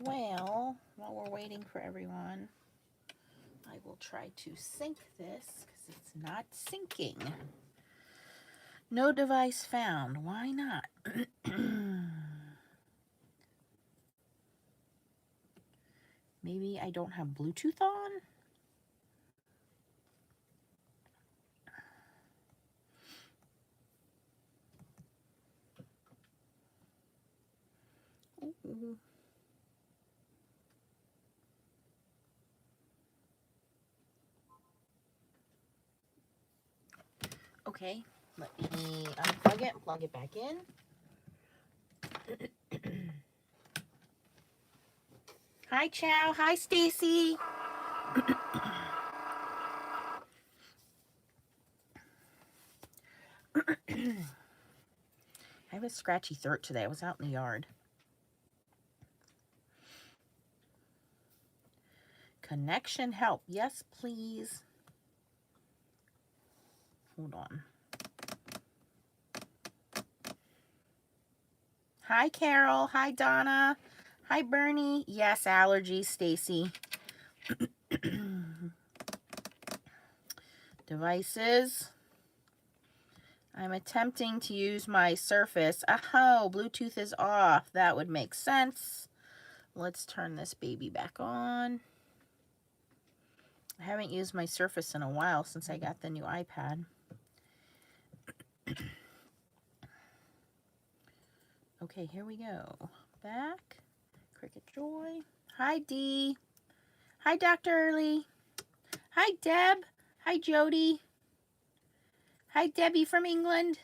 Well, while we're waiting for everyone, I will try to sync this because it's not syncing. No device found. Why not? Maybe I don't have Bluetooth on? Ooh. Okay, let me unplug it and plug it back in. Hi, Chow. Hi, Stacy. I have a scratchy throat today. I was out in the yard. Connection help. Yes, please. Hold on. Hi, Carol. Hi, Donna. Hi, Bernie. Yes, allergies, Stacy. Devices. I'm attempting to use my Surface. Oh, Bluetooth is off. That would make sense. Let's turn this baby back on. I haven't used my Surface in a while since I got the new iPad. Okay, here we go. Back. Cricut Joy. Hi, Dee. Hi, Dr. Early. Hi, Deb. Hi, Jody. Hi, Debbie from England.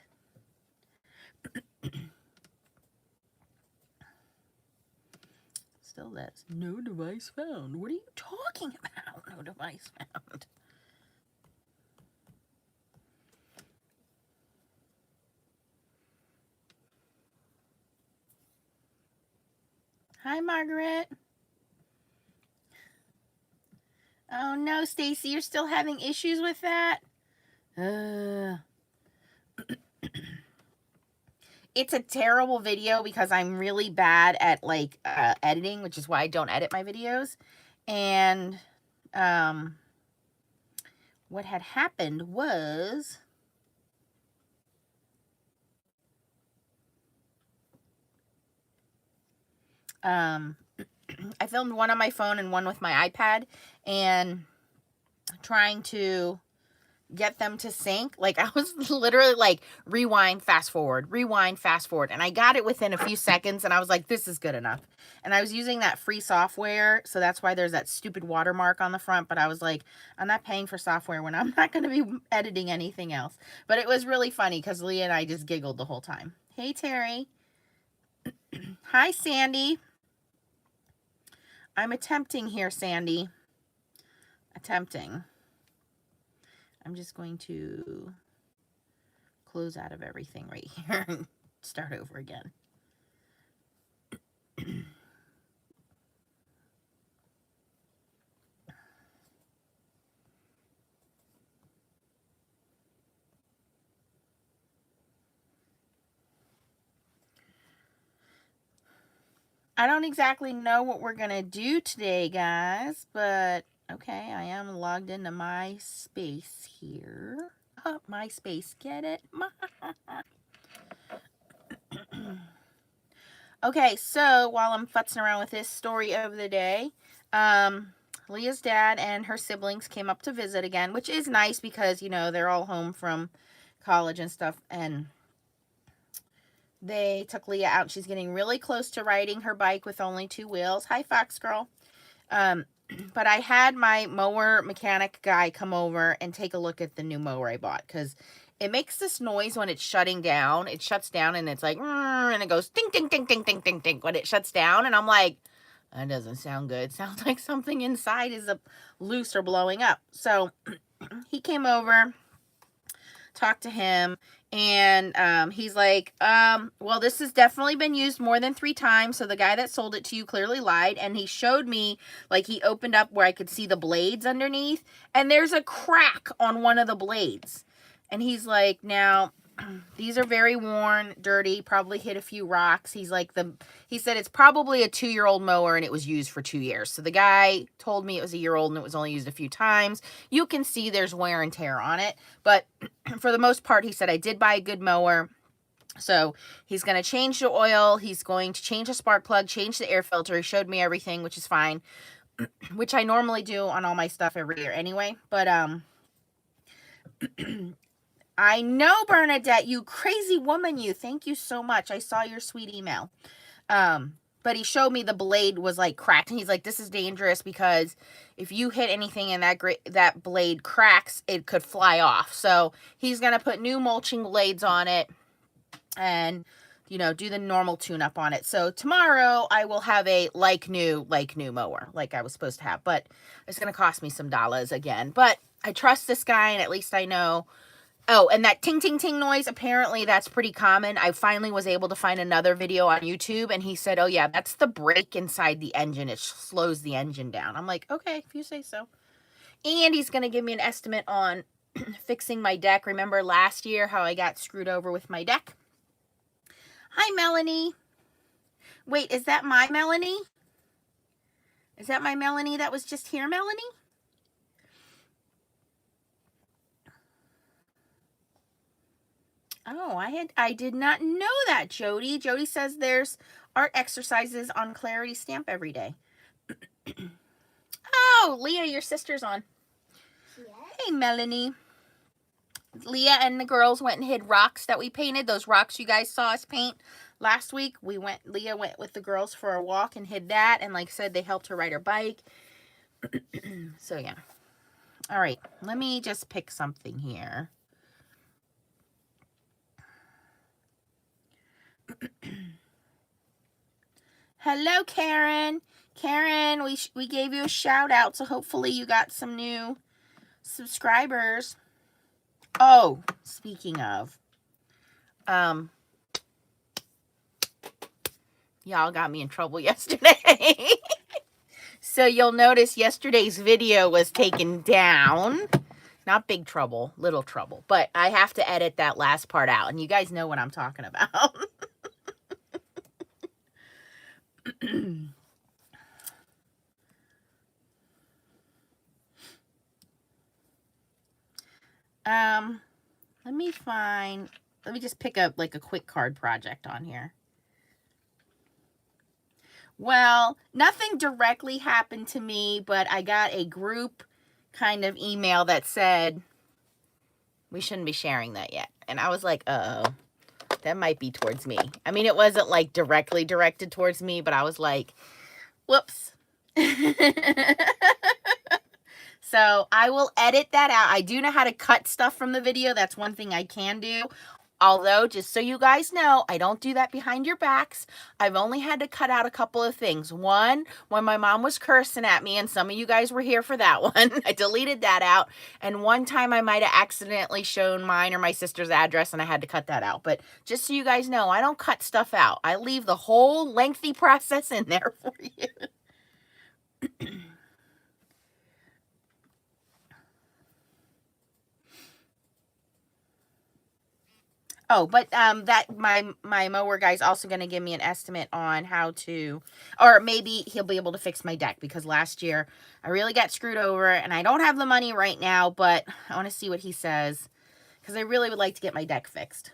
Still that's no device found. What are you talking about? No device found. Hi, Margaret. Oh no, Stacy, you're still having issues with that? It's a terrible video because I'm really bad at like editing, which is why I don't edit my videos. And what had happened was I filmed one on my phone and one with my iPad, and trying to get them to sync, like I was literally like rewind, fast forward, and I got it within a few seconds, and I was like, this is good enough. And I was using that free software, so that's why there's that stupid watermark on the front. But I was like, I'm not paying for software when I'm not going to be editing anything else. But it was really funny because Leah and I just giggled the whole time. Hey, Terry. Hi, Sandy. I'm attempting here, Sandy. Attempting. I'm just going to close out of everything right here and start over again. I don't exactly know what we're going to do today, guys, but okay, I am logged into my space here. Oh, my space, get it? Okay, so while I'm futzing around with this story of the day, Leah's dad and her siblings came up to visit again, which is nice because, you know, they're all home from college and stuff, and they took Leah out. She's getting really close to riding her bike with only 2 wheels. Hi, Fox Girl. But I had my mower mechanic guy come over and take a look at the new mower I bought, because it makes this noise when it's shutting down. It shuts down and it's like, and it goes ding, ding, ding, ding, ding, ding, ding when it shuts down. And I'm like, that doesn't sound good. It sounds like something inside is loose or blowing up. So he came over, talked to him, and he's like, well, this has definitely been used more than 3 times, so the guy that sold it to you clearly lied. And he showed me, like, he opened up where I could see the blades underneath, and there's a crack on one of the blades. And he's like, now, These are very worn, dirty, probably hit a few rocks. He said it's probably a 2-year-old mower and it was used for 2 years. So the guy told me it was a year old and it was only used a few times. You can see there's wear and tear on it, but for the most part, he said, I did buy a good mower. So he's going to change the oil. He's going to change the spark plug, change the air filter. He showed me everything, which is fine, which I normally do on all my stuff every year anyway. But, I know, Bernadette, you crazy woman, you. Thank you so much. I saw your sweet email. But he showed me the blade was like cracked, and he's like, this is dangerous because if you hit anything and that blade cracks, it could fly off. So he's going to put new mulching blades on it and, you know, do the normal tune-up on it. So tomorrow I will have a like new mower like I was supposed to have, but it's going to cost me some dollars again. But I trust this guy, and at least I know. Oh, and that ting, ting, ting noise, apparently that's pretty common. I finally was able to find another video on YouTube, and he said, oh, yeah, that's the brake inside the engine. It slows the engine down. I'm like, okay, if you say so. And he's going to give me an estimate on fixing my deck. Remember last year how I got screwed over with my deck? Hi, Melanie. Wait, is that my Melanie? Is that my Melanie that was just here, Melanie? Oh, I did not know that, Jody. Jody says there's art exercises on Clarity Stamp every day. Oh, Leah, your sister's on. Yes. Hey, Melanie. Leah and the girls went and hid rocks that we painted. Those rocks you guys saw us paint last week. Leah went with the girls for a walk and hid that. And like I said, they helped her ride her bike. So, yeah. All right. Let me just pick something here. Hello, Karen. Karen, we gave you a shout out, so hopefully you got some new subscribers. Oh, speaking of, y'all got me in trouble yesterday. So you'll notice yesterday's video was taken down. Not big trouble, little trouble, but I have to edit that last part out, and you guys know what I'm talking about. Let me just pick up like a quick card project on here. Well, nothing directly happened to me, but I got a group kind of email that said we shouldn't be sharing that yet. And I was like, uh-oh, that might be towards me. I mean, it wasn't like directly directed towards me, but I was like, whoops. So I will edit that out. I do know how to cut stuff from the video. That's one thing I can do. Although, just so you guys know, I don't do that behind your backs. I've only had to cut out a couple of things. One, when my mom was cursing at me, and some of you guys were here for that one, I deleted that out. And one time I might have accidentally shown mine or my sister's address, and I had to cut that out. But just so you guys know, I don't cut stuff out. I leave the whole lengthy process in there for you. Oh, but that my mower guy's also going to give me an estimate on how to, or maybe he'll be able to fix my deck, because last year I really got screwed over and I don't have the money right now, but I want to see what he says, because I really would like to get my deck fixed.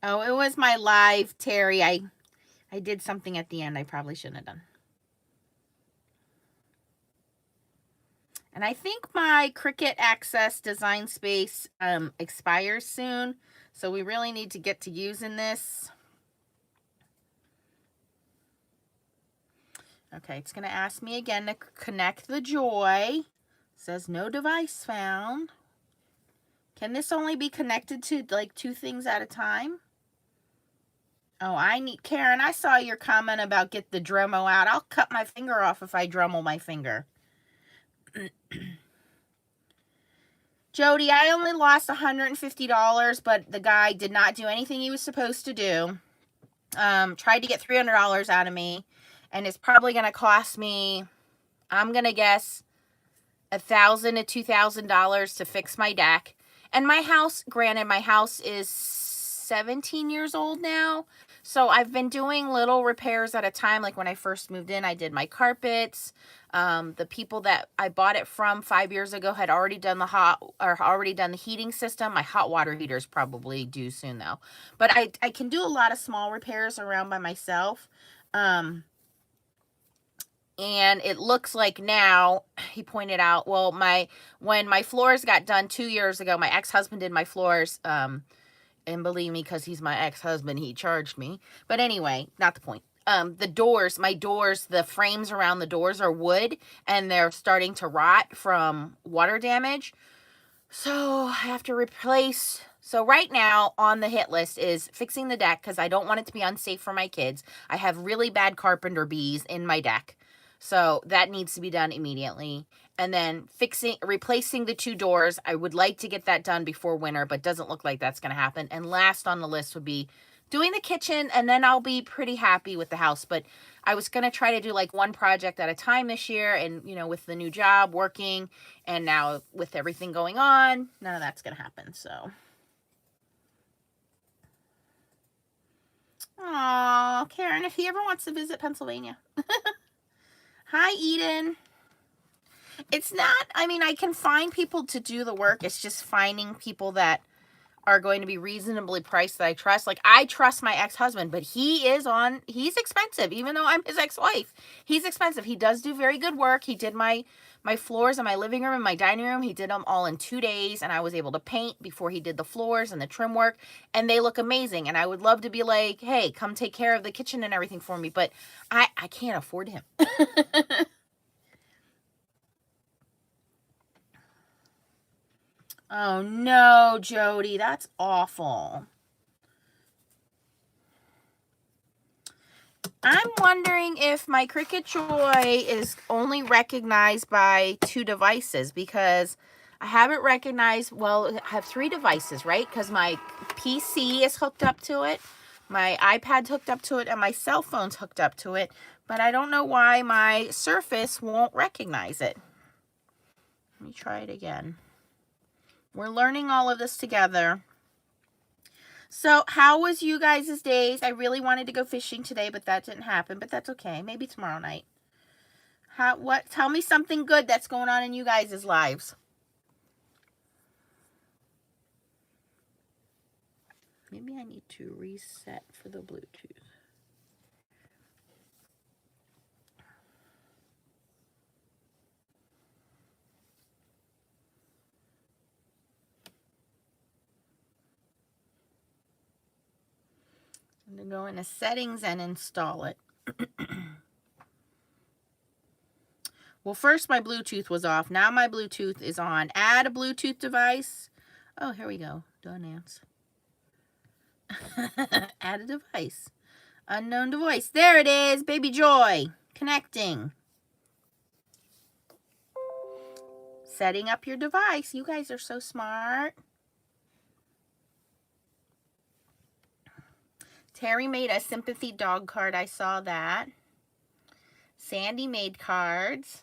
Oh, it was my live, Terry. I did something at the end I probably shouldn't have done. And I think my Cricut Access Design Space expires soon. So we really need to get to using this. Okay, it's going to ask me again to connect the Joy. It says no device found. Can this only be connected to like 2 things at a time? Oh, Karen, I saw your comment about get the Dremel out. I'll cut my finger off if I Dremel my finger. Jody, I only lost $150, but the guy did not do anything he was supposed to do. Tried to get $300 out of me, and it's probably going to cost me, I'm going to guess, $1,000 to $2,000 to fix my deck. And my house, granted, my house is 17 years old now. So I've been doing little repairs at a time. Like when I first moved in, I did my carpets. The people that I bought it from 5 years ago had already done the heating system. My hot water heater is probably due soon though. But I can do a lot of small repairs around by myself. And it looks like now, he pointed out, well, when my floors got done 2 years ago, my ex-husband did my floors, and believe me, because he's my ex-husband, he charged me. But anyway, not the point. The doors, the frames around the doors are wood, and they're starting to rot from water damage. So I have to replace. So right now on the hit list is fixing the deck, because I don't want it to be unsafe for my kids. I have really bad carpenter bees in my deck. So that needs to be done immediately. And then replacing the 2 doors. I would like to get that done before winter, but doesn't look like that's going to happen. And last on the list would be doing the kitchen, and then I'll be pretty happy with the house. But I was going to try to do like one project at a time this year. And, you know, with the new job working and now with everything going on, none of that's going to happen. So. Aw, Karen, if he ever wants to visit Pennsylvania. Hi, Eden. It's not, I mean, I can find people to do the work. It's just finding people that are going to be reasonably priced that I trust. Like, I trust my ex-husband, but he's expensive, even though I'm his ex-wife. He's expensive. He does do very good work. He did my floors in my living room and my dining room. He did them all in 2 days, and I was able to paint before he did the floors and the trim work, and they look amazing. And I would love to be like, hey, come take care of the kitchen and everything for me, but I can't afford him. Oh no, Jody, that's awful. I'm wondering if my Cricut Joy is only recognized by 2 devices, because I have it recognized, well, I have 3 devices, right? Because my PC is hooked up to it, my iPad's hooked up to it, and my cell phone's hooked up to it, but I don't know why my Surface won't recognize it. Let me try it again. We're learning all of this together. So how was you guys' days? I really wanted to go fishing today, but that didn't happen. But that's okay. Maybe tomorrow night. Tell me something good that's going on in you guys' lives. Maybe I need to reset for the Bluetooth. I'm going to go into settings and install it. Well, first my Bluetooth was off. Now my Bluetooth is on. Add a Bluetooth device. Oh, here we go. Don't answer. Add a device. Unknown device. There it is. Baby Joy. Connecting. Setting up your device. You guys are so smart. Terry made a sympathy dog card. I saw that. Sandy made cards.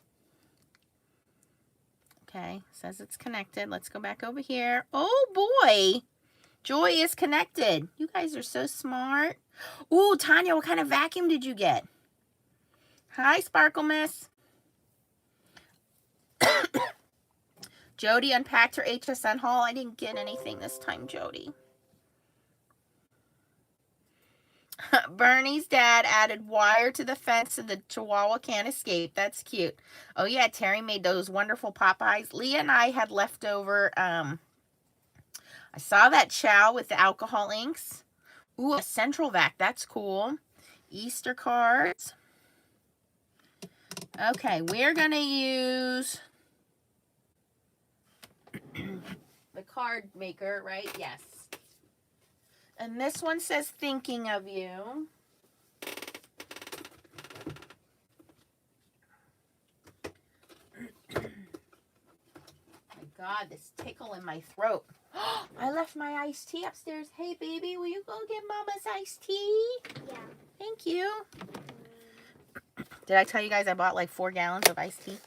Okay, says it's connected. Let's go back over here. Oh boy, Joy is connected. You guys are so smart. Ooh, Tanya, what kind of vacuum did you get? Hi, Sparkle Miss. Jody unpacked her HSN haul. I didn't get anything this time, Jody. Bernie's dad added wire to the fence so the Chihuahua can't escape. That's cute. Oh yeah, Terry made those wonderful Popeyes. Leah and I had leftover, I saw that chow with the alcohol inks. Ooh, a central vac. That's cool. Easter cards. Okay, we're going to use the card maker, right? Yes. And this one says, thinking of you. My God, this tickle in my throat. I left my iced tea upstairs. Hey, baby, will you go get Mama's iced tea? Yeah. Thank you. Did I tell you guys I bought like 4 gallons of iced tea?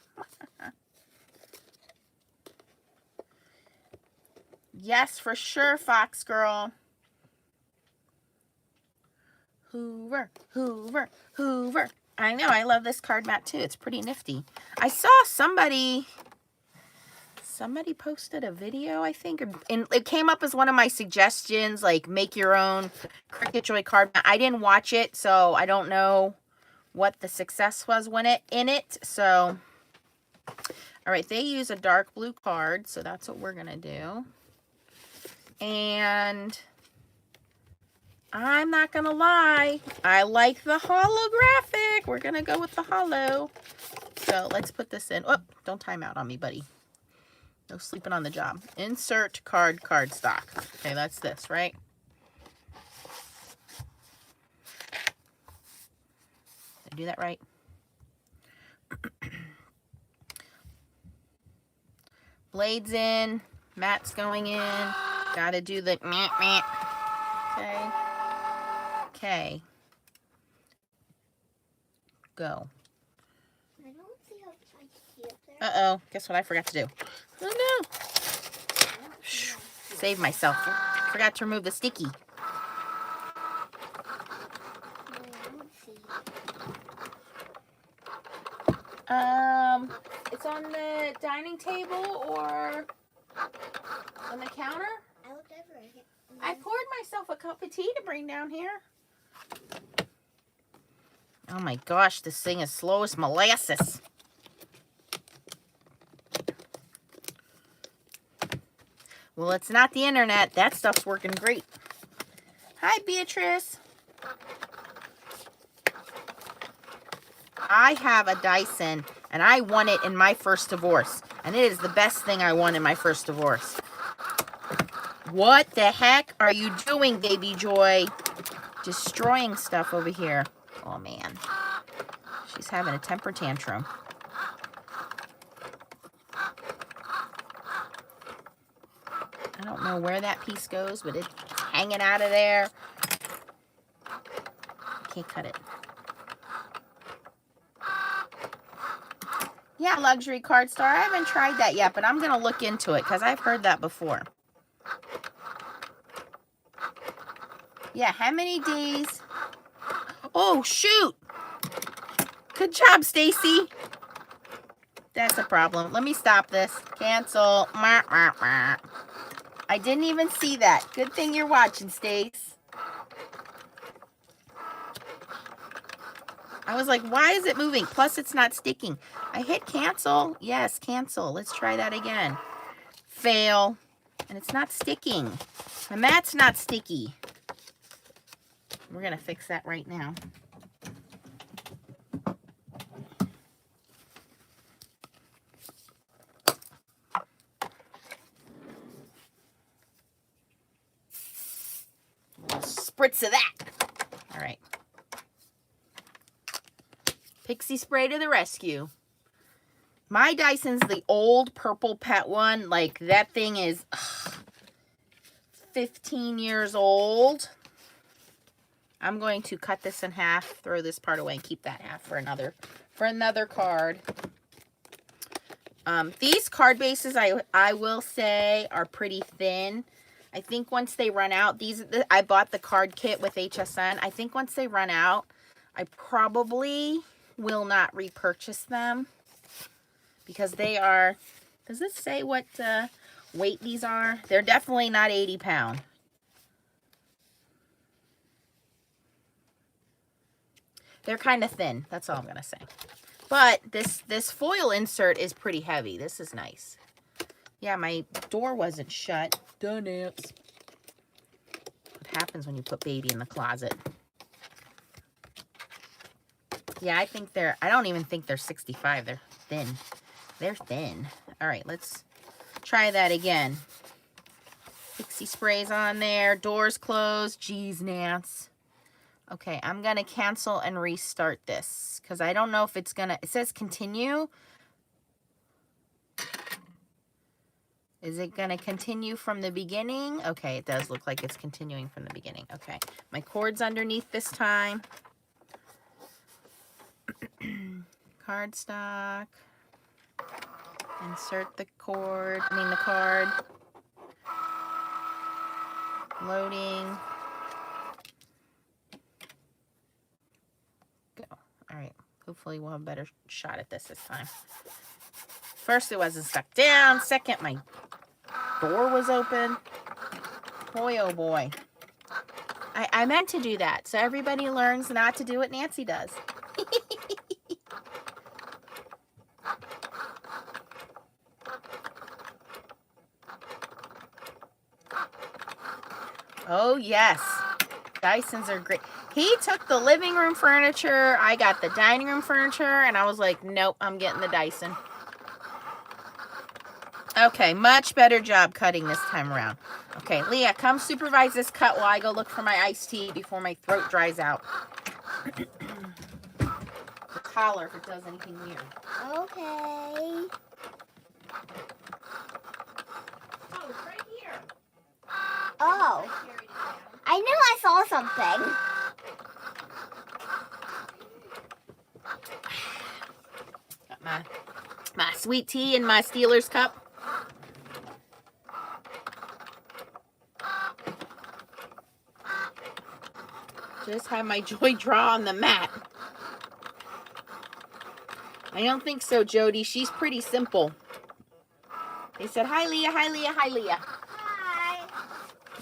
Yes, for sure, Fox Girl. Hoover, Hoover, Hoover. I know, I love this card mat too. It's pretty nifty. I saw somebody posted a video, I think, and it came up as one of my suggestions, like make your own Cricut Joy card mat. I didn't watch it, so I don't know what the success was in it. So, all right, they use a dark blue card, so that's what we're gonna do. And I'm not gonna lie, I like the holographic. We're gonna go with the holo. So let's put this in. Oh, don't time out on me, buddy. No sleeping on the job. Insert cardstock. Okay, that's this, right? Did I do that right? Blades in, mat's going in. Gotta do the meh, meh. Okay. Okay. Go. I don't see how I see up there. Uh-oh. Guess what I forgot to do? Oh, no. Save myself. Forgot to remove the sticky. It's on the dining table or on the counter. I looked over it. I poured myself a cup of tea to bring down here. Oh my gosh, this thing is slow as molasses. Well, it's not the internet. That stuff's working great. Hi, Beatrice. I have a Dyson, and I won it in my first divorce. And it is the best thing I won in my first divorce. What the heck are you doing, Baby Joy? Destroying stuff over here. Oh, man. She's having a temper tantrum. I don't know where that piece goes, but it's hanging out of there. Can't cut it. Yeah, luxury card store. I haven't tried that yet, but I'm going to look into it because I've heard that before. Yeah, how many days? Oh, shoot. Good job, Stacy. That's a problem. Let me stop this. Cancel. I didn't even see that. Good thing you're watching, Stace. I was like, why is it moving? Plus, it's not sticking. I hit cancel. Yes, cancel. Let's try that again. Fail. And it's not sticking. My mat's not sticky. We're going to fix that right now. Spritz of that. All right. Pixie spray to the rescue. My Dyson's the old purple pet one. Like, that thing is 15 years old. I'm going to cut this in half, throw this part away, and keep that half for another card. These card bases, I will say, are pretty thin. I think once they run out, I bought the card kit with HSN. I think once they run out, I probably will not repurchase them because they are, does this say what weight these are? They're definitely not 80 pound. They're kind of thin. That's all I'm going to say. But this foil insert is pretty heavy. This is nice. Yeah, my door wasn't shut. Donuts. What happens when you put baby in the closet? Yeah, I don't even think they're 65. They're thin. They're thin. All right, let's try that again. Pixie sprays on there. Doors closed. Jeez, Nance. Okay, I'm going to cancel and restart this because I don't know if it's going to, it says continue. Is it going to continue from the beginning? Okay, it does look like it's continuing from the beginning. Okay, my cord's underneath this time. Cardstock. Insert the card. Loading. Go. All right. Hopefully we'll have a better shot at this time. First, it wasn't stuck down. Second, my door was open. Boy, oh boy. I meant to do that, so everybody learns not to do what Nancy does. Oh, yes. Dysons are great. He took the living room furniture. I got the dining room furniture, and I was like, nope, I'm getting the Dyson. Okay, much better job cutting this time around. Okay, Leah, come supervise this cut while I go look for my iced tea before my throat dries out. The collar if it does anything weird. Okay. Oh, it's right here. Oh. I knew I saw something. Got my sweet tea in my Steelers cup. Just have my Joy draw on the mat. I don't think so, Jody. She's pretty simple. They said, hi, Leah, hi, Leah, hi, Leah. Hi.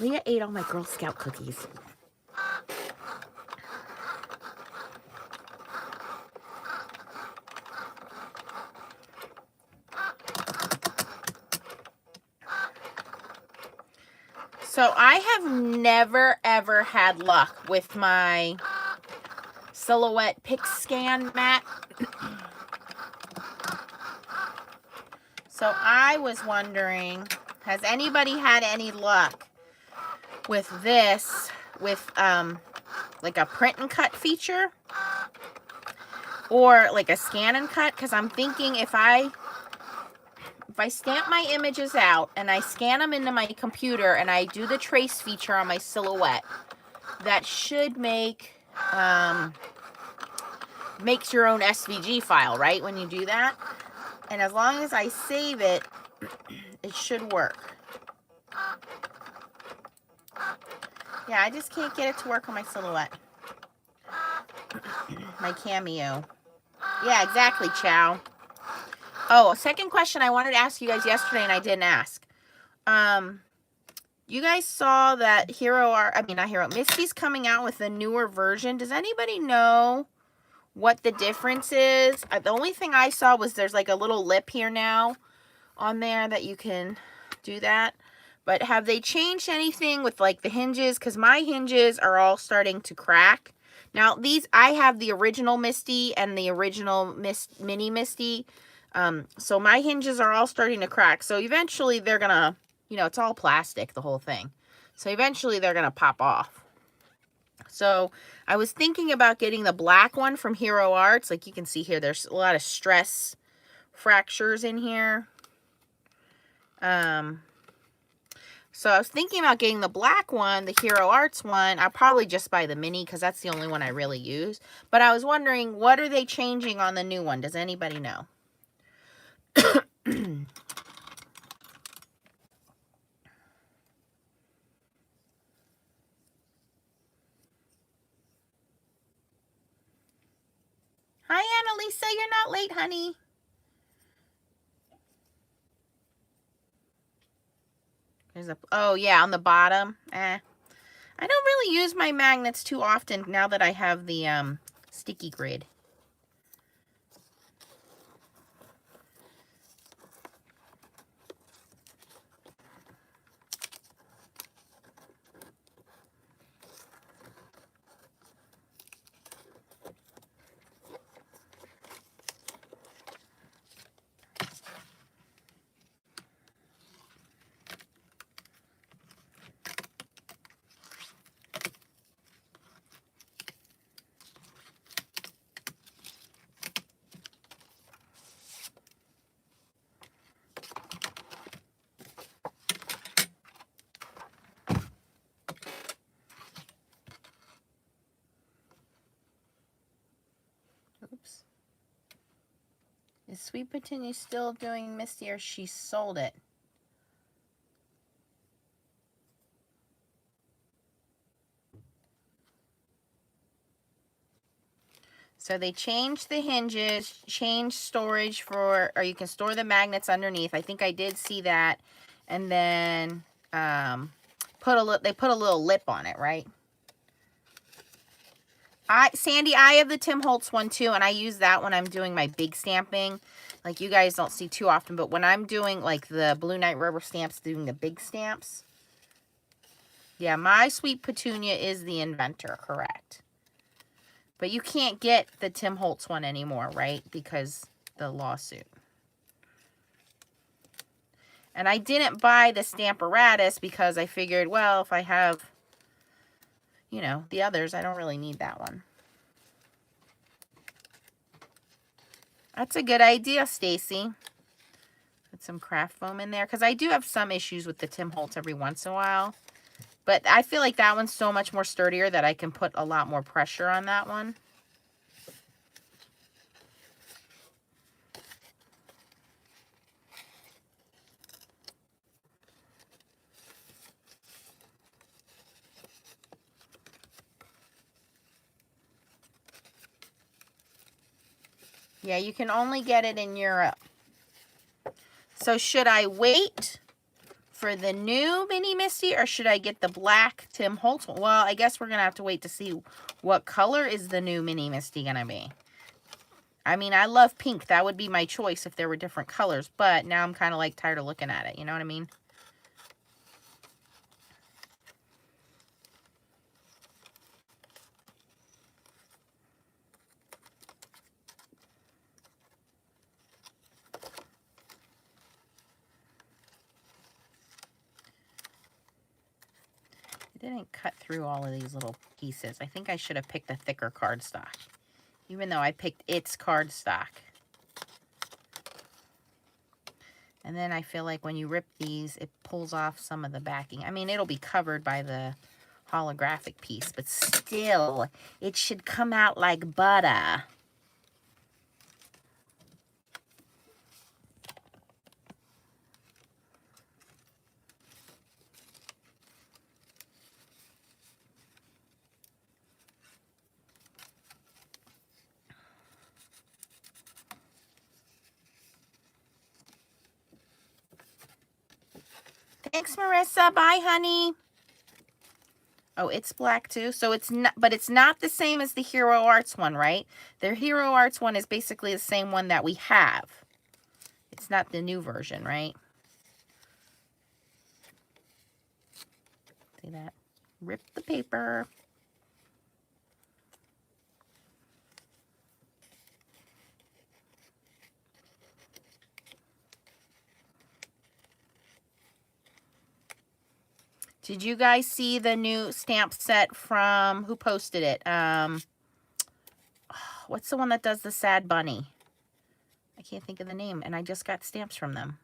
Leah ate all my Girl Scout cookies. So I have never, ever had luck with my Silhouette Pick Scan mat. So I was wondering, has anybody had any luck with this, with like a print and cut feature? Or like a scan and cut? Because I'm thinking if I stamp my images out and I scan them into my computer and I do the trace feature on my Silhouette, that should make makes your own SVG file, right? When you do that. And as long as I save it, it should work. Yeah, I just can't get it to work on my Silhouette. My Cameo. Yeah, exactly, Chow. Oh, second question I wanted to ask you guys yesterday and I didn't ask. You guys saw that Misty's coming out with a newer version. Does anybody know what the difference is? The only thing I saw was there's like a little lip here now on there that you can do that. But have they changed anything with like the hinges? Because my hinges are all starting to crack. Now these, I have the original Misty and the original mini Misty. So my hinges are all starting to crack. So eventually they're gonna, it's all plastic, the whole thing. So eventually they're gonna pop off. So I was thinking about getting the black one from Hero Arts. Like you can see here, there's a lot of stress fractures in here. So I was thinking about getting the black one, the Hero Arts one. I'll probably just buy the mini because that's the only one I really use. But I was wondering, what are they changing on the new one? Does anybody know? Hi, Annalisa. You're not late, honey. Oh, yeah, on the bottom. I don't really use my magnets too often now that I have the sticky grid. Oops. Is Sweet Petunia still doing Misty or she sold it? So they changed the hinges, changed storage for, or you can store the magnets underneath. I think I did see that. And then they put a little lip on it, right? Sandy, I have the Tim Holtz one too, and I use that when I'm doing my big stamping. Like you guys don't see too often, but when I'm doing like the Blue Night rubber stamps, doing the big stamps. Yeah, my Sweet Petunia is the inventor, correct. But you can't get the Tim Holtz one anymore, right? Because the lawsuit. And I didn't buy the Stamparatus because I figured, well, if I have, you know, the others, I don't really need that one. That's a good idea, Stacy. Put some craft foam in there because I do have some issues with the Tim Holtz every once in a while. But I feel like that one's so much more sturdier that I can put a lot more pressure on that one. Yeah, you can only get it in Europe. So should I wait for the new Mini Misty or should I get the black Tim Holtz one? Well, I guess we're going to have to wait to see what color is the new Mini Misty going to be. I mean, I love pink. That would be my choice if there were different colors. But now I'm kind of like tired of looking at it. You know what I mean? Didn't cut through all of these little pieces. I think I should have picked a thicker cardstock, even though I picked its cardstock. And then I feel like when you rip these, it pulls off some of the backing. I mean, it'll be covered by the holographic piece, but still, it should come out like butter. Thanks, Marissa. Bye, honey. Oh, it's black too. So it's not, but it's not the same as the Hero Arts one, right? Their Hero Arts one is basically the same one that we have. It's not the new version, right? See that? Rip the paper. Did you guys see the new stamp set from, who posted it? What's the one that does the sad bunny? I can't think of the name, and I just got stamps from them.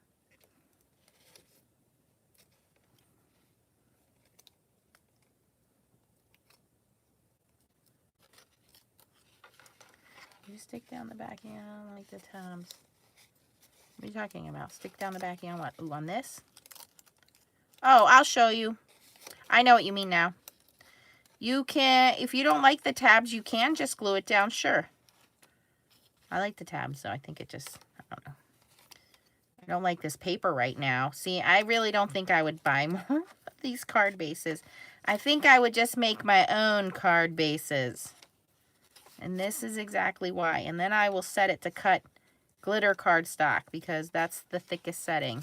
You stick down the backing on like the Tums. What are you talking about? Stick down the backing on what? Ooh, on this? Oh, I'll show you. I know what you mean now. You can, if you don't like the tabs, you can just glue it down, sure. I like the tabs, though. I think it just, I don't know. I don't like this paper right now. See, I really don't think I would buy more of these card bases. I think I would just make my own card bases. And this is exactly why. And then I will set it to cut glitter cardstock because that's the thickest setting.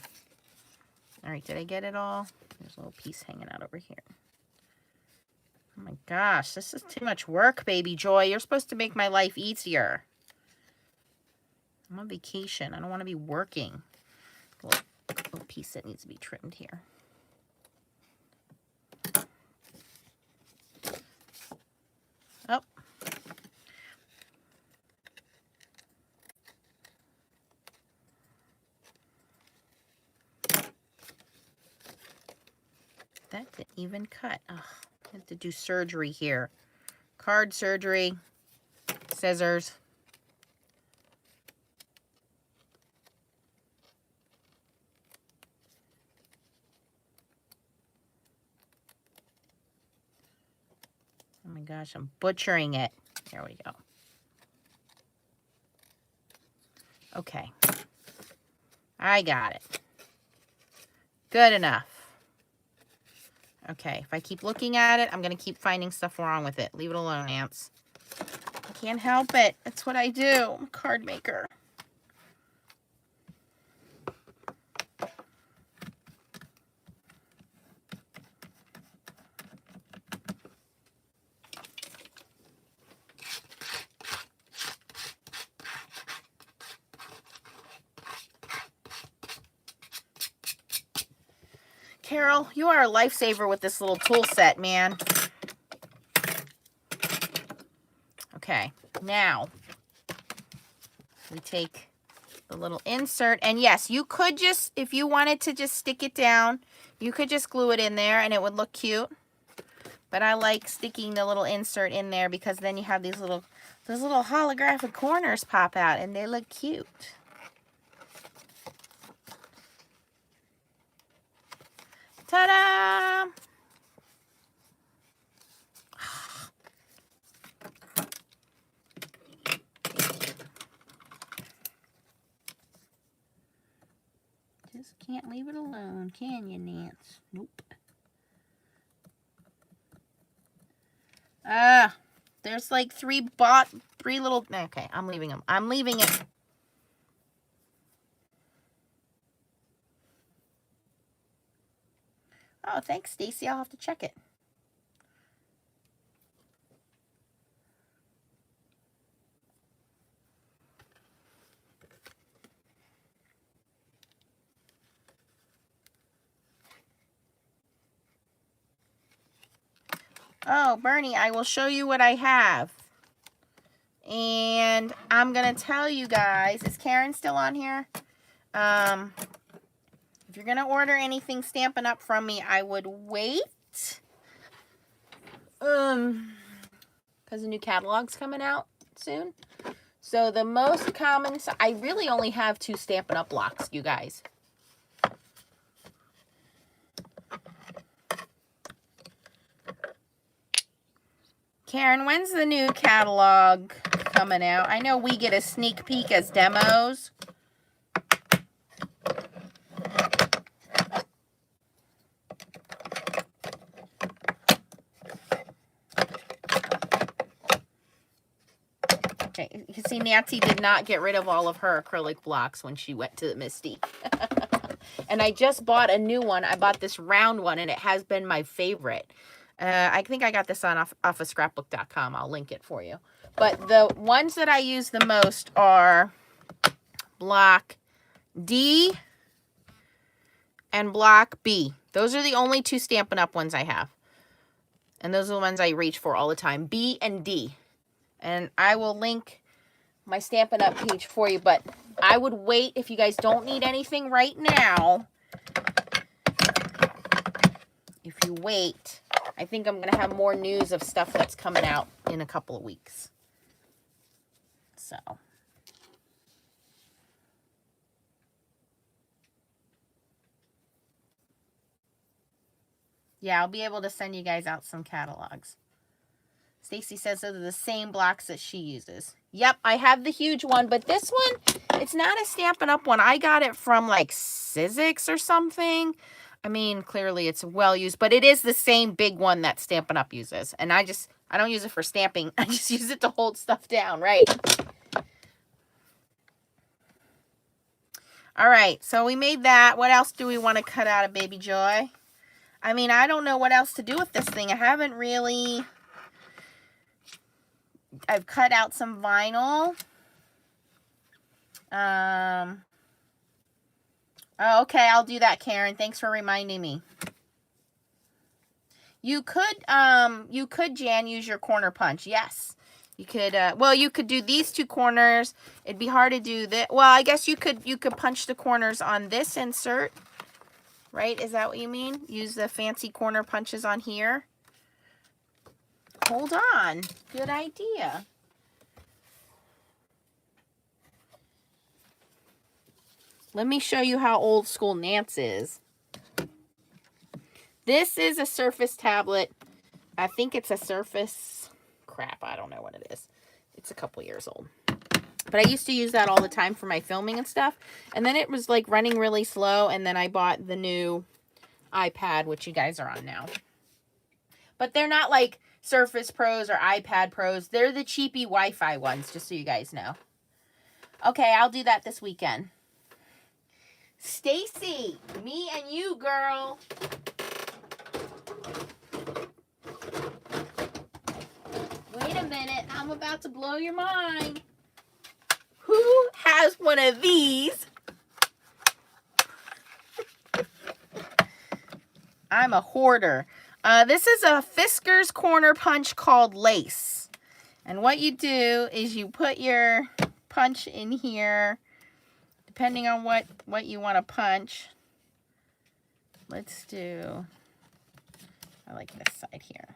All right, did I get it all? There's a little piece hanging out over here. Oh my gosh, this is too much work, baby Joy. You're supposed to make my life easier. I'm on vacation. I don't want to be working. Little piece that needs to be trimmed here. Oh. That didn't even cut. Ugh, I have to do surgery here. Card surgery. Scissors. Oh my gosh, I'm butchering it. There we go. Okay. I got it. Good enough. Okay, if I keep looking at it, I'm going to keep finding stuff wrong with it. Leave it alone, ants. I can't help it. That's what I do. I'm a card maker. Carol, you are a lifesaver with this little tool set, man. Okay, now we take the little insert, and yes, you could just, if you wanted to just stick it down, you could just glue it in there and it would look cute. But I like sticking the little insert in there because then you have those little holographic corners pop out and they look cute. Ta-da! Just can't leave it alone, can you, Nance? Nope. There's like three little, okay, I'm leaving them. I'm leaving it. Oh, thanks, Stacy. I'll have to check it. Oh, Bernie, I will show you what I have. And I'm going to tell you guys, is Karen still on here? If you're going to order anything Stampin' Up! From me, I would wait. Because the new catalog's coming out soon. So the most common, I really only have 2 Stampin' Up! Blocks, you guys. Karen, when's the new catalog coming out? I know we get a sneak peek as demos. Okay, you can see Nancy did not get rid of all of her acrylic blocks when she went to the Misty. And I just bought a new one. I bought this round one, and it has been my favorite. I think I got this on off of scrapbook.com. I'll link it for you. But the ones that I use the most are block D and block B. Those are the only 2 Stampin' Up! Ones I have. And those are the ones I reach for all the time. B and D. And I will link my Stampin' Up! Page for you. But I would wait if you guys don't need anything right now. If you wait, I think I'm going to have more news of stuff that's coming out in a couple of weeks. So. Yeah, I'll be able to send you guys out some catalogs. Stacy says those are the same blocks that she uses. Yep, I have the huge one, but this one, it's not a Stampin' Up! One. I got it from like Scenic or something. I mean, clearly it's well used, but it is the same big one that Stampin' Up! Uses. And I don't use it for stamping. I just use it to hold stuff down, right? All right, so we made that. What else do we want to cut out of Baby Joy? I mean, I don't know what else to do with this thing. I haven't really... I've cut out some vinyl. Oh, okay, I'll do that, Karen. Thanks for reminding me. You could, Jan, use your corner punch. Yes. You could, well, you could do these 2 corners. It'd be hard to do that. Well, I guess you could punch the corners on this insert. Right? Is that what you mean? Use the fancy corner punches on here. Hold on. Good idea. Let me show you how old school Nance is. This is a Surface tablet. I think it's a Surface. Crap, I don't know what it is. It's a couple years old. But I used to use that all the time for my filming and stuff. And then it was like running really slow. And then I bought the new iPad, which you guys are on now. But they're not like Surface Pros or iPad Pros. They're the cheapy Wi-Fi ones, just so you guys know. Okay, I'll do that this weekend. Stacy, me and you, girl. Wait a minute, I'm about to blow your mind. Who has one of these? I'm a hoarder. This is a Fisker's Corner punch called Lace. And what you do is you put your punch in here, depending on what you want to punch. Let's do, I like this side here.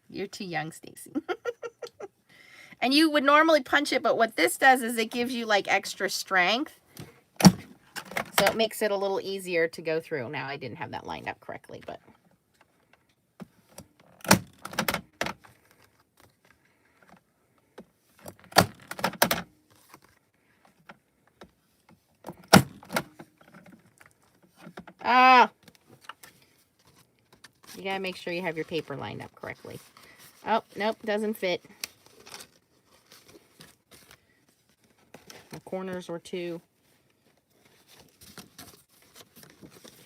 You're too young, Stacy. And you would normally punch it, but what this does is it gives you like extra strength. So it makes it a little easier to go through. Now I didn't have that lined up correctly, but. Ah! You gotta make sure you have your paper lined up correctly. Oh, nope, doesn't fit. The corners were too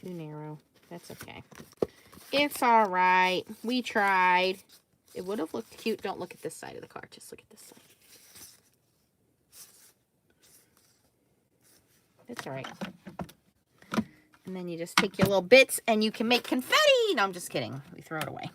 narrow. That's okay. It's all right. We tried. It would have looked cute. Don't look at this side of the car. Just look at this side. It's all right. And then you just take your little bits and you can make confetti. No, I'm just kidding. We throw it away.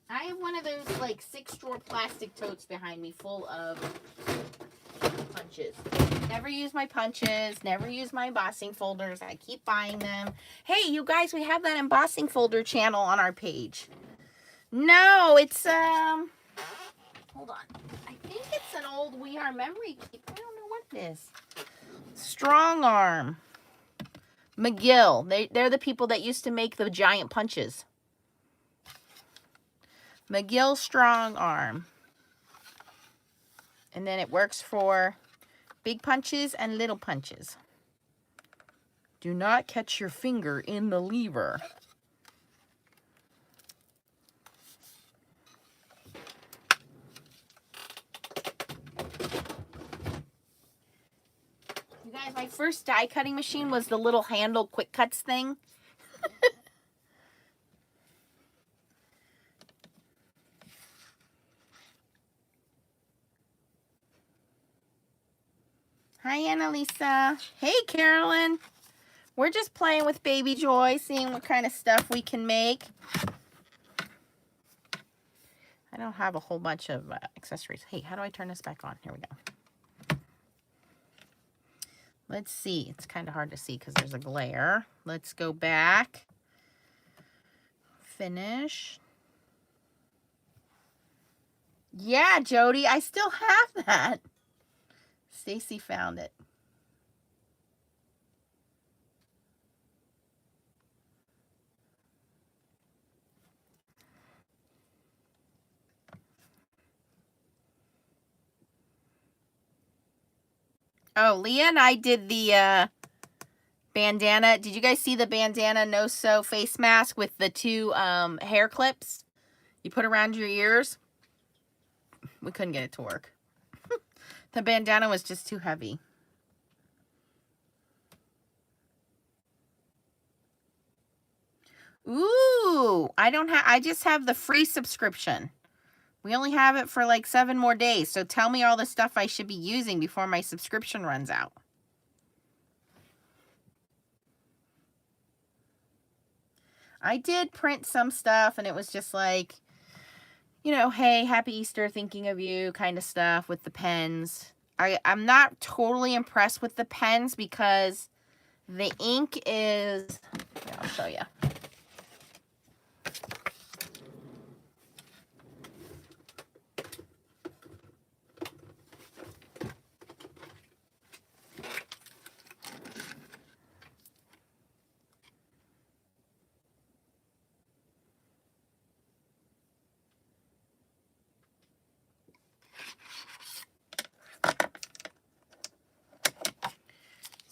I have one of those like 6-drawer plastic totes behind me full of punches. Never use my punches, never use my embossing folders. I keep buying them. Hey, you guys, we have that embossing folder channel on our page. No, it's hold on. I think it's an old We Are memory keep. I don't know what it is. Strong Arm. McGill. They're the people that used to make the giant punches. McGill Strong Arm. And then it works for big punches and little punches. Do not catch your finger in the lever. You guys, my first die cutting machine was the little handle quick cuts thing. Hi, Annalisa. Hey, Carolyn. We're just playing with Baby Joy, seeing what kind of stuff we can make. I don't have a whole bunch of accessories. Hey, how do I turn this back on? Here we go. Let's see. It's kind of hard to see because there's a glare. Let's go back. Finish. Yeah, Jody, I still have that. Stacy found it. Oh, Leah and I did the bandana. Did you guys see the bandana no-sew face mask with the 2 hair clips you put around your ears? We couldn't get it to work. The bandana was just too heavy. Ooh, I just have the free subscription. We only have it for like 7 more days. So tell me all the stuff I should be using before my subscription runs out. I did print some stuff and it was just like, you know, hey, happy Easter, thinking of you kind of stuff with the pens. I'm not totally impressed with the pens because the ink is, here, I'll show you.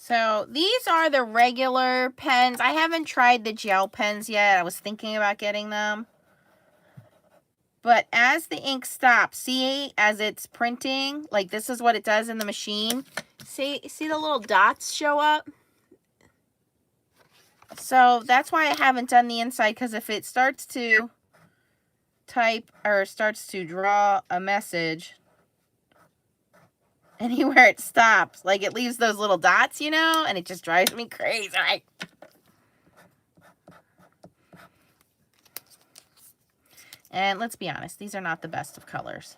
So these are the regular pens. I haven't tried the gel pens yet. I was thinking about getting them. But as the ink stops, see, as it's printing, like this is what it does in the machine. See the little dots show up? So that's why I haven't done the inside, because if it starts to type or starts to draw a message anywhere it stops, like it leaves those little dots, you know, and it just drives me crazy. And let's be honest, these are not the best of colors.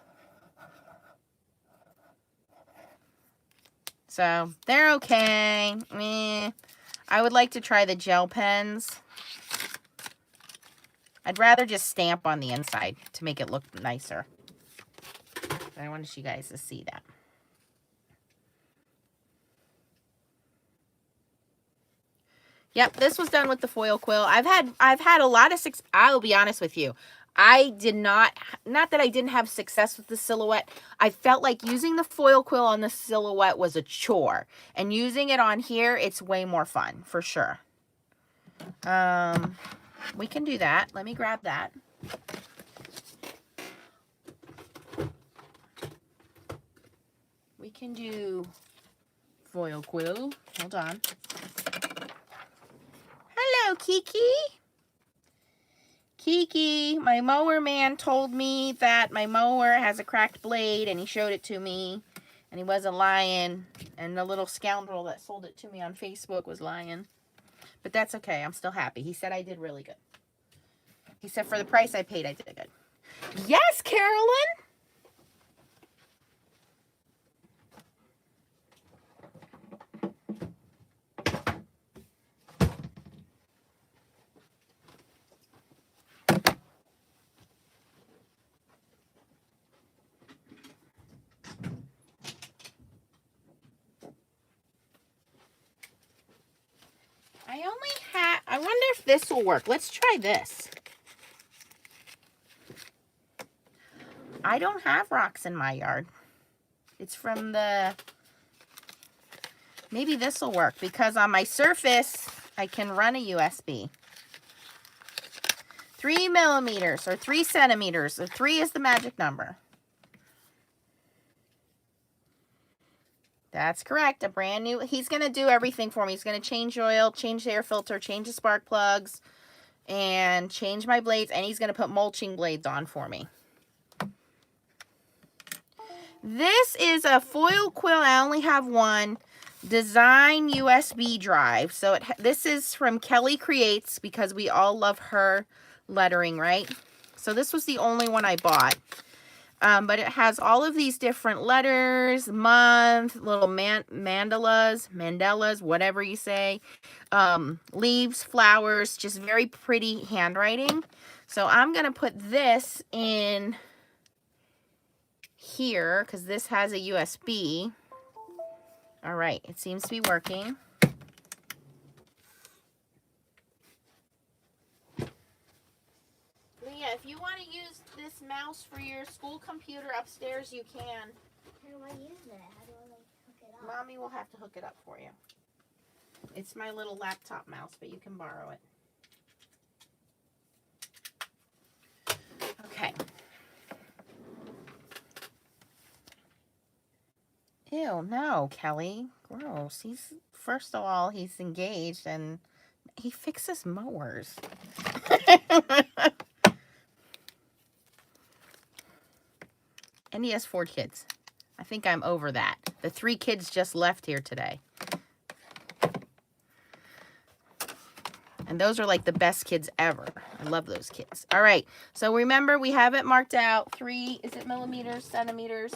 So they're okay. I would like to try the gel pens. I'd rather just stamp on the inside to make it look nicer. But I wanted you guys to see that. Yep, this was done with the foil quill. I've had a lot of success. I will be honest with you. I did not that I didn't have success with the silhouette. I felt like using the foil quill on the silhouette was a chore. And using it on here, it's way more fun, for sure. We can do that. Let me grab that. We can do foil quill. Hold on. Hello, Kiki. Kiki, my mower man told me that my mower has a cracked blade, and he showed it to me, and he wasn't lying, and the little scoundrel that sold it to me on Facebook was lying. But that's okay. I'm still happy. He said I did really good. He said for the price I paid, I did good. Yes, Carolyn! I wonder if this will work. Let's try this. I don't have rocks in my yard. It's from the... Maybe this will work, because on my Surface, I can run a USB. 3 millimeters or 3 centimeters. So 3 is the magic number. That's correct. A brand new... He's going to do everything for me. He's going to change oil, change the air filter, change the spark plugs, and change my blades. And he's going to put mulching blades on for me. This is a foil quill. I only have one. Design USB drive. So this is from Kelly Creates, because we all love her lettering, right? So this was the only one I bought. But it has all of these different letters, month, little mandalas, whatever you say, leaves, flowers, just very pretty handwriting. So I'm going to put this in here, because this has a USB. All right, it seems to be working. Leah, if you want to use this mouse for your school computer upstairs, you can. How do I use it? How do I hook it up? Mommy will have to hook it up for you. It's my little laptop mouse, but you can borrow it. Okay. Ew, no, Kelly. Gross. First of all, he's engaged, and he fixes mowers. And he has 4 kids. I think I'm over that. The 3 kids just left here today. And those are like the best kids ever. I love those kids. All right. So remember, we have it marked out. 3, is it millimeters, centimeters?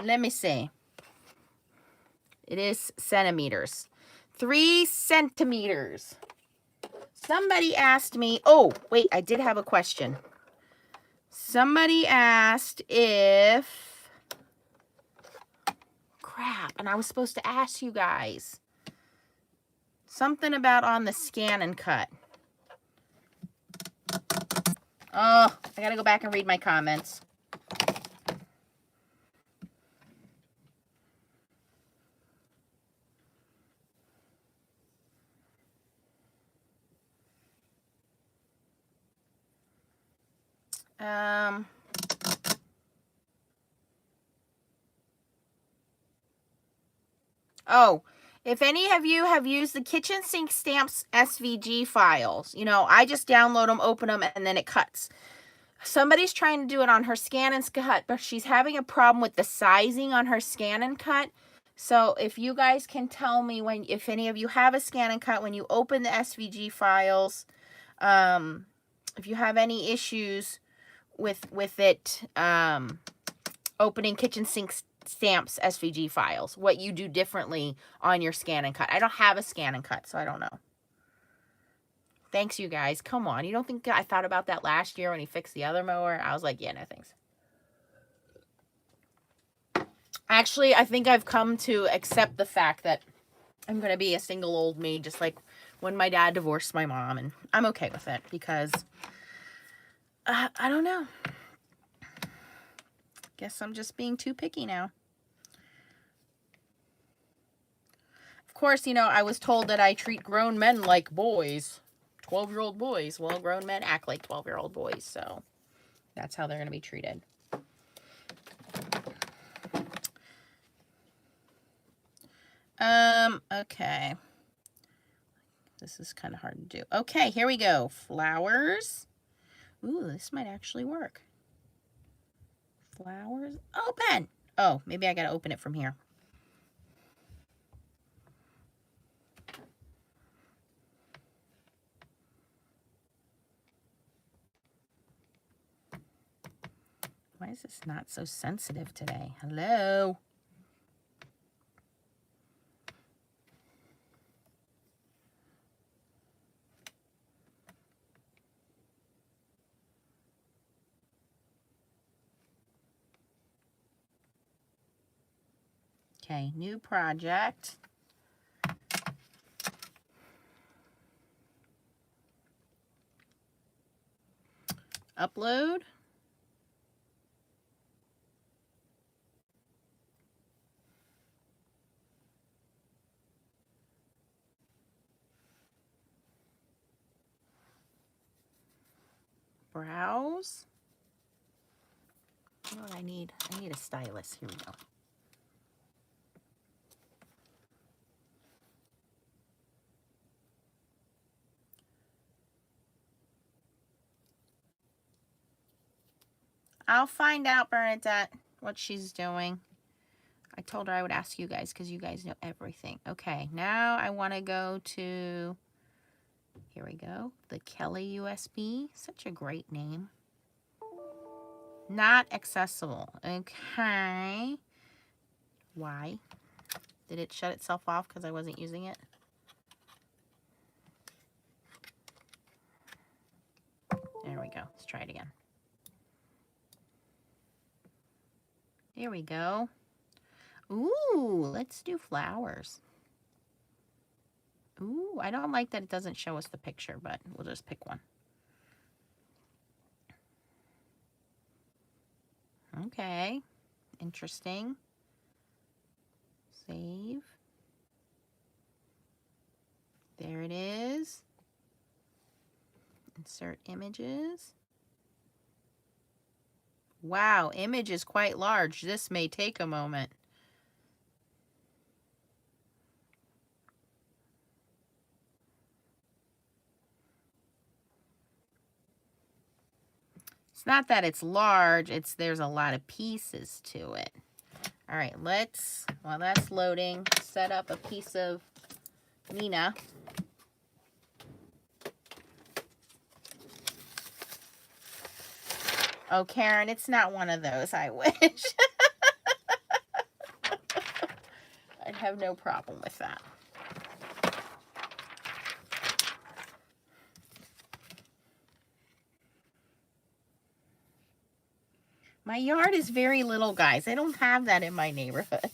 Let me see. It is centimeters. 3 centimeters. Somebody asked me, oh, wait, I did have a question. Somebody asked if, crap, and I was supposed to ask you guys. Something about on the scan and cut. Oh, I gotta go back and read my comments. Oh, if any of you have used the kitchen sink stamps SVG files, you know, I just download them, open them, and then it cuts. Somebody's trying to do it on her scan and cut, but she's having a problem with the sizing on her scan and cut. So if you guys can tell me if any of you have a scan and cut, when you open the SVG files, if you have any issues with it, opening kitchen sink stamps SVG files, what you do differently on your scan and cut. I don't have a scan and cut, so I don't know. Thanks, you guys. Come on. You don't think I thought about that last year when he fixed the other mower? I was like, yeah, no thanks. Actually, I think I've come to accept the fact that I'm going to be a single old maid, just like when my dad divorced my mom, and I'm okay with it because I don't know. Guess I'm just being too picky now. Of course, you know, I was told that I treat grown men like boys. 12-year-old boys. Well, grown men act like 12-year-old boys, so that's how they're going to be treated. Okay. This is kind of hard to do. Okay, here we go. Flowers. Ooh, this might actually work. Flowers. Open! Oh, maybe I got to open it from here. Why is this not so sensitive today? Hello? Okay, new project. Upload. Browse. You know what I need? I need a stylus. Here we go. I'll find out, Bernadette, what she's doing. I told her I would ask you guys because you guys know everything. Okay, now I want to go to, here we go, the Kelly USB. Such a great name. Not accessible. Okay. Why? Did it shut itself off because I wasn't using it? There we go. Let's try it again. Here we go. Ooh, let's do flowers. Ooh, I don't like that it doesn't show us the picture, but we'll just pick one. Okay, interesting. Save. There it is. Insert images. Wow, image is quite large. This may take a moment. It's not that it's large, it's there's a lot of pieces to it. All right, let's, while that's loading, set up a piece of Nina. Oh, Karen, it's not one of those, I wish. I'd have no problem with that. My yard is very little, guys. I don't have that in my neighborhood.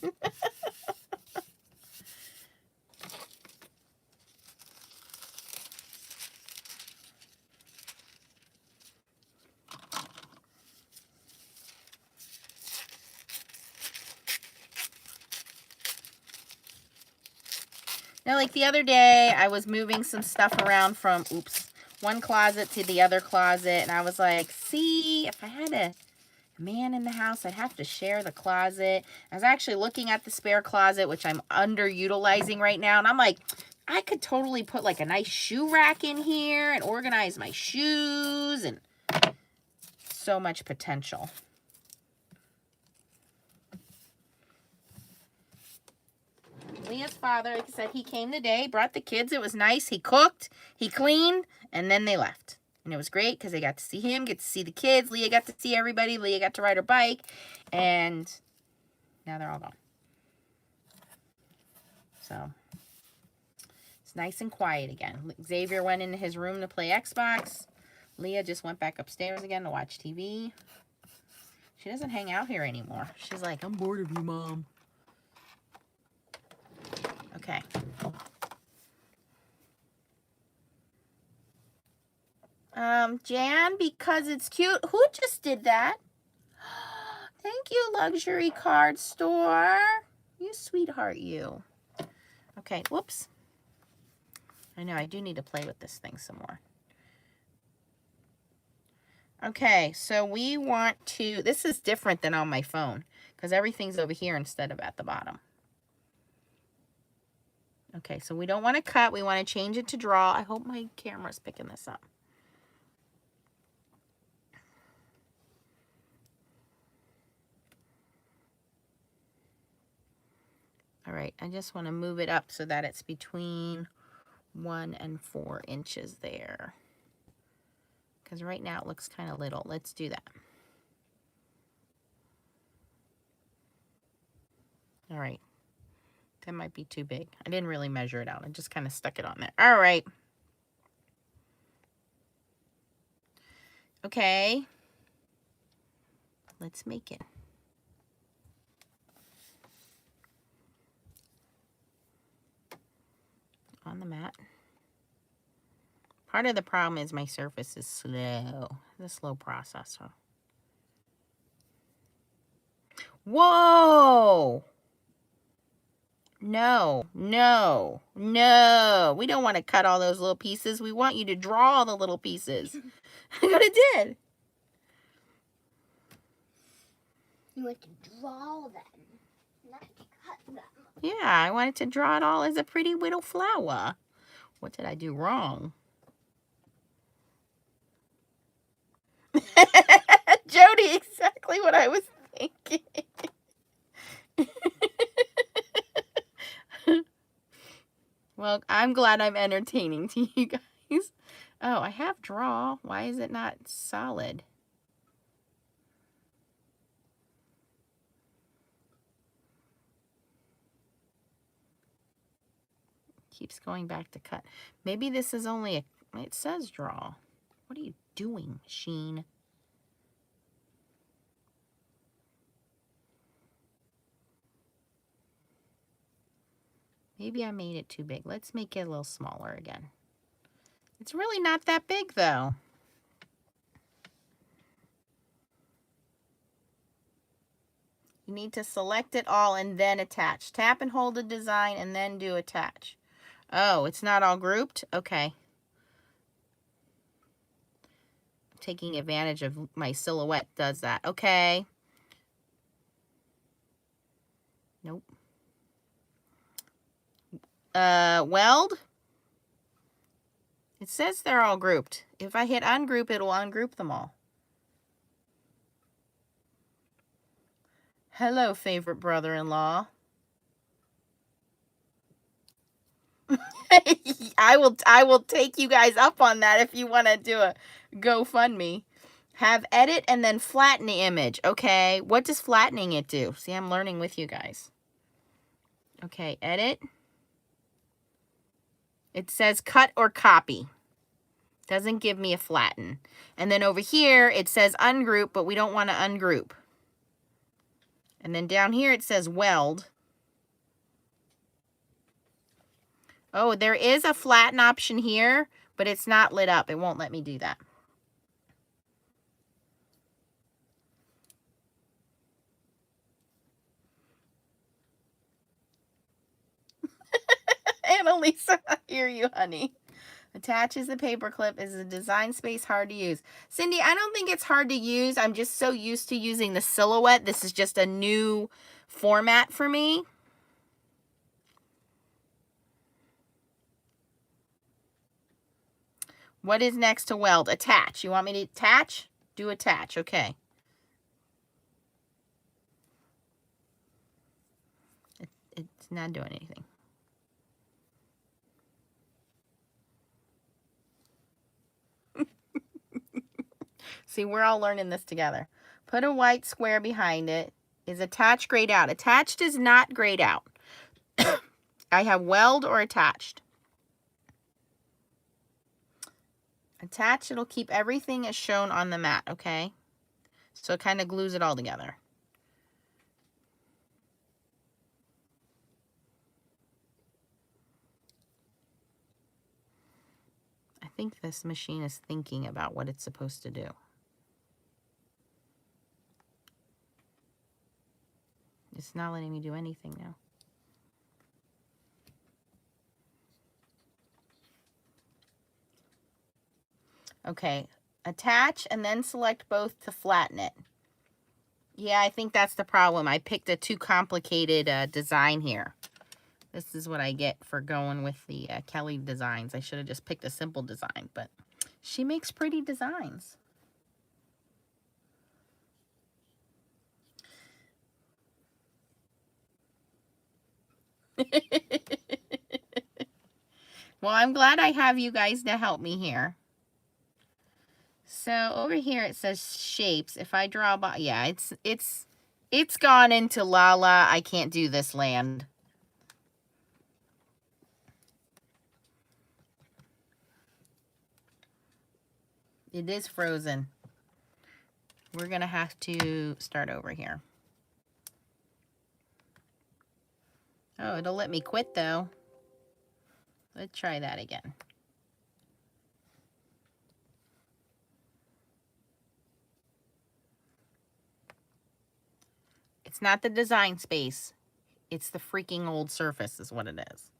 Now, like the other day, I was moving some stuff around from, oops, one closet to the other closet. And I was like, see, if I had a man in the house, I'd have to share the closet. I was actually looking at the spare closet, which I'm underutilizing right now. And I'm like, I could totally put like a nice shoe rack in here and organize my shoes, and so much potential. Leah's father, like I said, he came today, brought the kids. It was nice. He cooked, he cleaned, and then they left. And it was great because they got to see him, get to see the kids. Leah got to see everybody. Leah got to ride her bike. And now they're all gone. So it's nice and quiet again. Xavier went into his room to play Xbox. Leah just went back upstairs again to watch TV. She doesn't hang out here anymore. She's like, I'm bored of you, Mom. Okay. Jan, because it's cute. Who just did that? Thank you, luxury card store. You sweetheart, you. Okay, whoops. I know, I do need to play with this thing some more. Okay, so we want to, this is different than on my phone because everything's over here instead of at the bottom. Okay, so we don't want to cut. We want to change it to draw. I hope my camera's picking this up. All right, I just want to move it up so that it's between 1 and 4 inches there. Because right now it looks kind of little. Let's do that. All right. That might be too big. I didn't really measure it out. I just kind of stuck it on there. All right. Okay. Let's make it. On the mat. Part of the problem is my surface is slow. It's a slow process. Huh? Whoa! No, no, no. We don't want to cut all those little pieces. We want you to draw all the little pieces. Look what it did. You want to draw them, not to cut them. Yeah, I wanted to draw it all as a pretty little flower. What did I do wrong? Jody, exactly what I was thinking. Well, I'm glad I'm entertaining to you guys. Oh, I have draw. Why is it not solid? Keeps going back to cut. Maybe this is only a, it says draw. What are you doing, machine? Maybe I made it too big. Let's make it a little smaller again. It's really not that big though. You need to select it all and then attach. Tap and hold the design and then do attach. Oh, it's not all grouped? Okay. Taking advantage of my silhouette does that. Okay. Nope. Weld. It says they're all grouped. If I hit ungroup, it will ungroup them all. Hello, favorite brother-in-law. I will take you guys up on that if you want to do a GoFundMe. Have edit and then flatten the image. Okay, what does flattening it do? See, I'm learning with you guys. Okay, edit. It says cut or copy. Doesn't give me a flatten. And then over here, it says ungroup, but we don't want to ungroup. And then down here, it says weld. Oh, there is a flatten option here, but it's not lit up. It won't let me do that. Annalisa, I hear you, honey. Attaches the paper clip. Is the design space hard to use? Cindy, I don't think it's hard to use. I'm just so used to using the silhouette. This is just a new format for me. What is next to weld? Attach. You want me to attach? Do attach. Okay. It's not doing anything. See, we're all learning this together. Put a white square behind it. Is attach grayed out? Attached is not grayed out. I have weld or attached. Attached, it'll keep everything as shown on the mat, okay? So it kind of glues it all together. I think this machine is thinking about what it's supposed to do. It's not letting me do anything now. Okay, attach and then select both to flatten it. Yeah, I think that's the problem. I picked a too complicated design here. This is what I get for going with the Kelly designs. I should have just picked a simple design, but she makes pretty designs. Well, I'm glad I have you guys to help me here. So over here it says shapes. If I draw, yeah, it's gone into Lala. I can't do this land. It is frozen. We're gonna have to start over here. Oh, it'll let me quit though. Let's try that again. It's not the design space. It's the freaking old surface is what it is.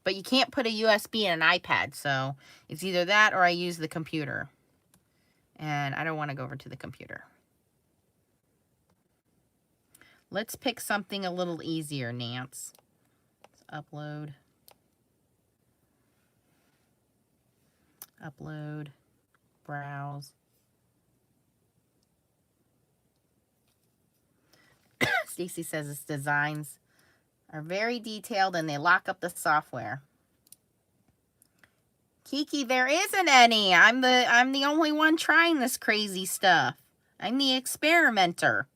But you can't put a USB in an iPad, so it's either that or I use the computer. And I don't want to go over to the computer. Let's pick something a little easier, Nance. Let's upload. Upload. Browse. Stacy says its designs are very detailed and they lock up the software. Kiki, there isn't any. I'm the only one trying this crazy stuff. I'm the experimenter.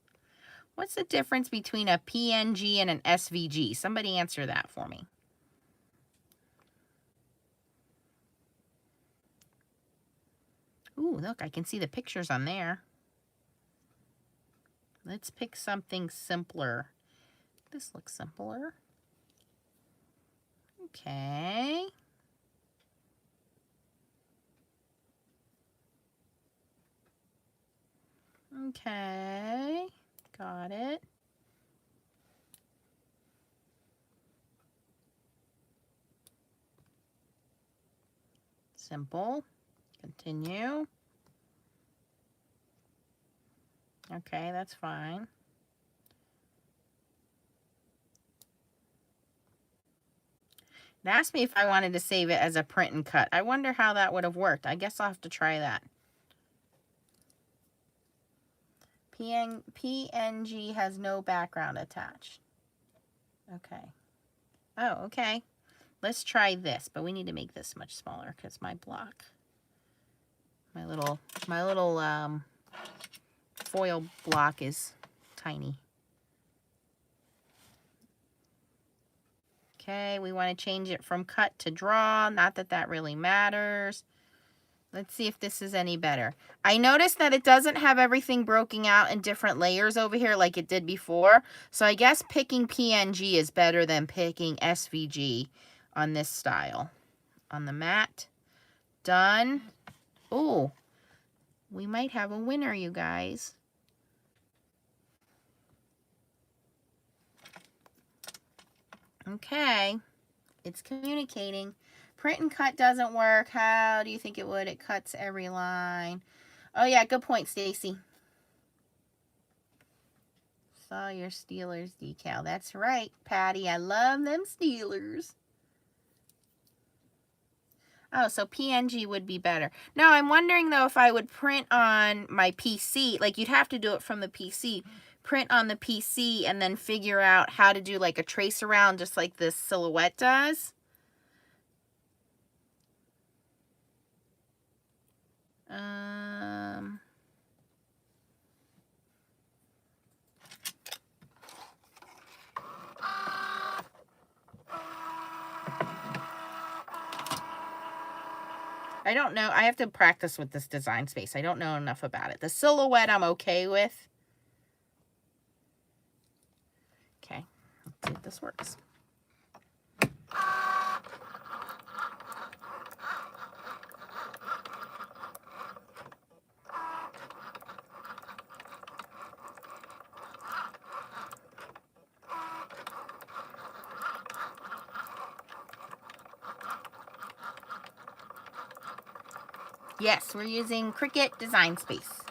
What's the difference between a PNG and an SVG? Somebody answer that for me. Ooh, look, I can see the pictures on there. Let's pick something simpler. This looks simpler. Okay. Okay. Got it. Simple. Continue. Okay, that's fine. It asked me if I wanted to save it as a print and cut. I wonder how that would have worked. I guess I'll have to try that. PNG has no background attached. Okay. Oh, okay. Let's try this, but we need to make this much smaller because my block, my little foil block is tiny. Okay, we want to change it from cut to draw. Not that that really matters. Let's see if this is any better. I noticed that it doesn't have everything broken out in different layers over here like it did before. So I guess picking PNG is better than picking SVG on this style. On the mat. Done. Ooh, we might have a winner, you guys. Okay, it's communicating. Print and cut doesn't work. How do you think it would? It cuts every line. Oh yeah, good point, Stacy. Saw your Steelers decal. That's right, Patty. I love them Steelers. Oh, so PNG would be better. Now, I'm wondering, though, if I would print on my PC. Like, you'd have to do it from the PC. Print on the PC and then figure out how to do, like, a trace around just like this silhouette does. I don't know. I have to practice with this design space. I don't know enough about it. The silhouette I'm okay with. Okay, let's see if this works. Yes, we're using Cricut Design Space.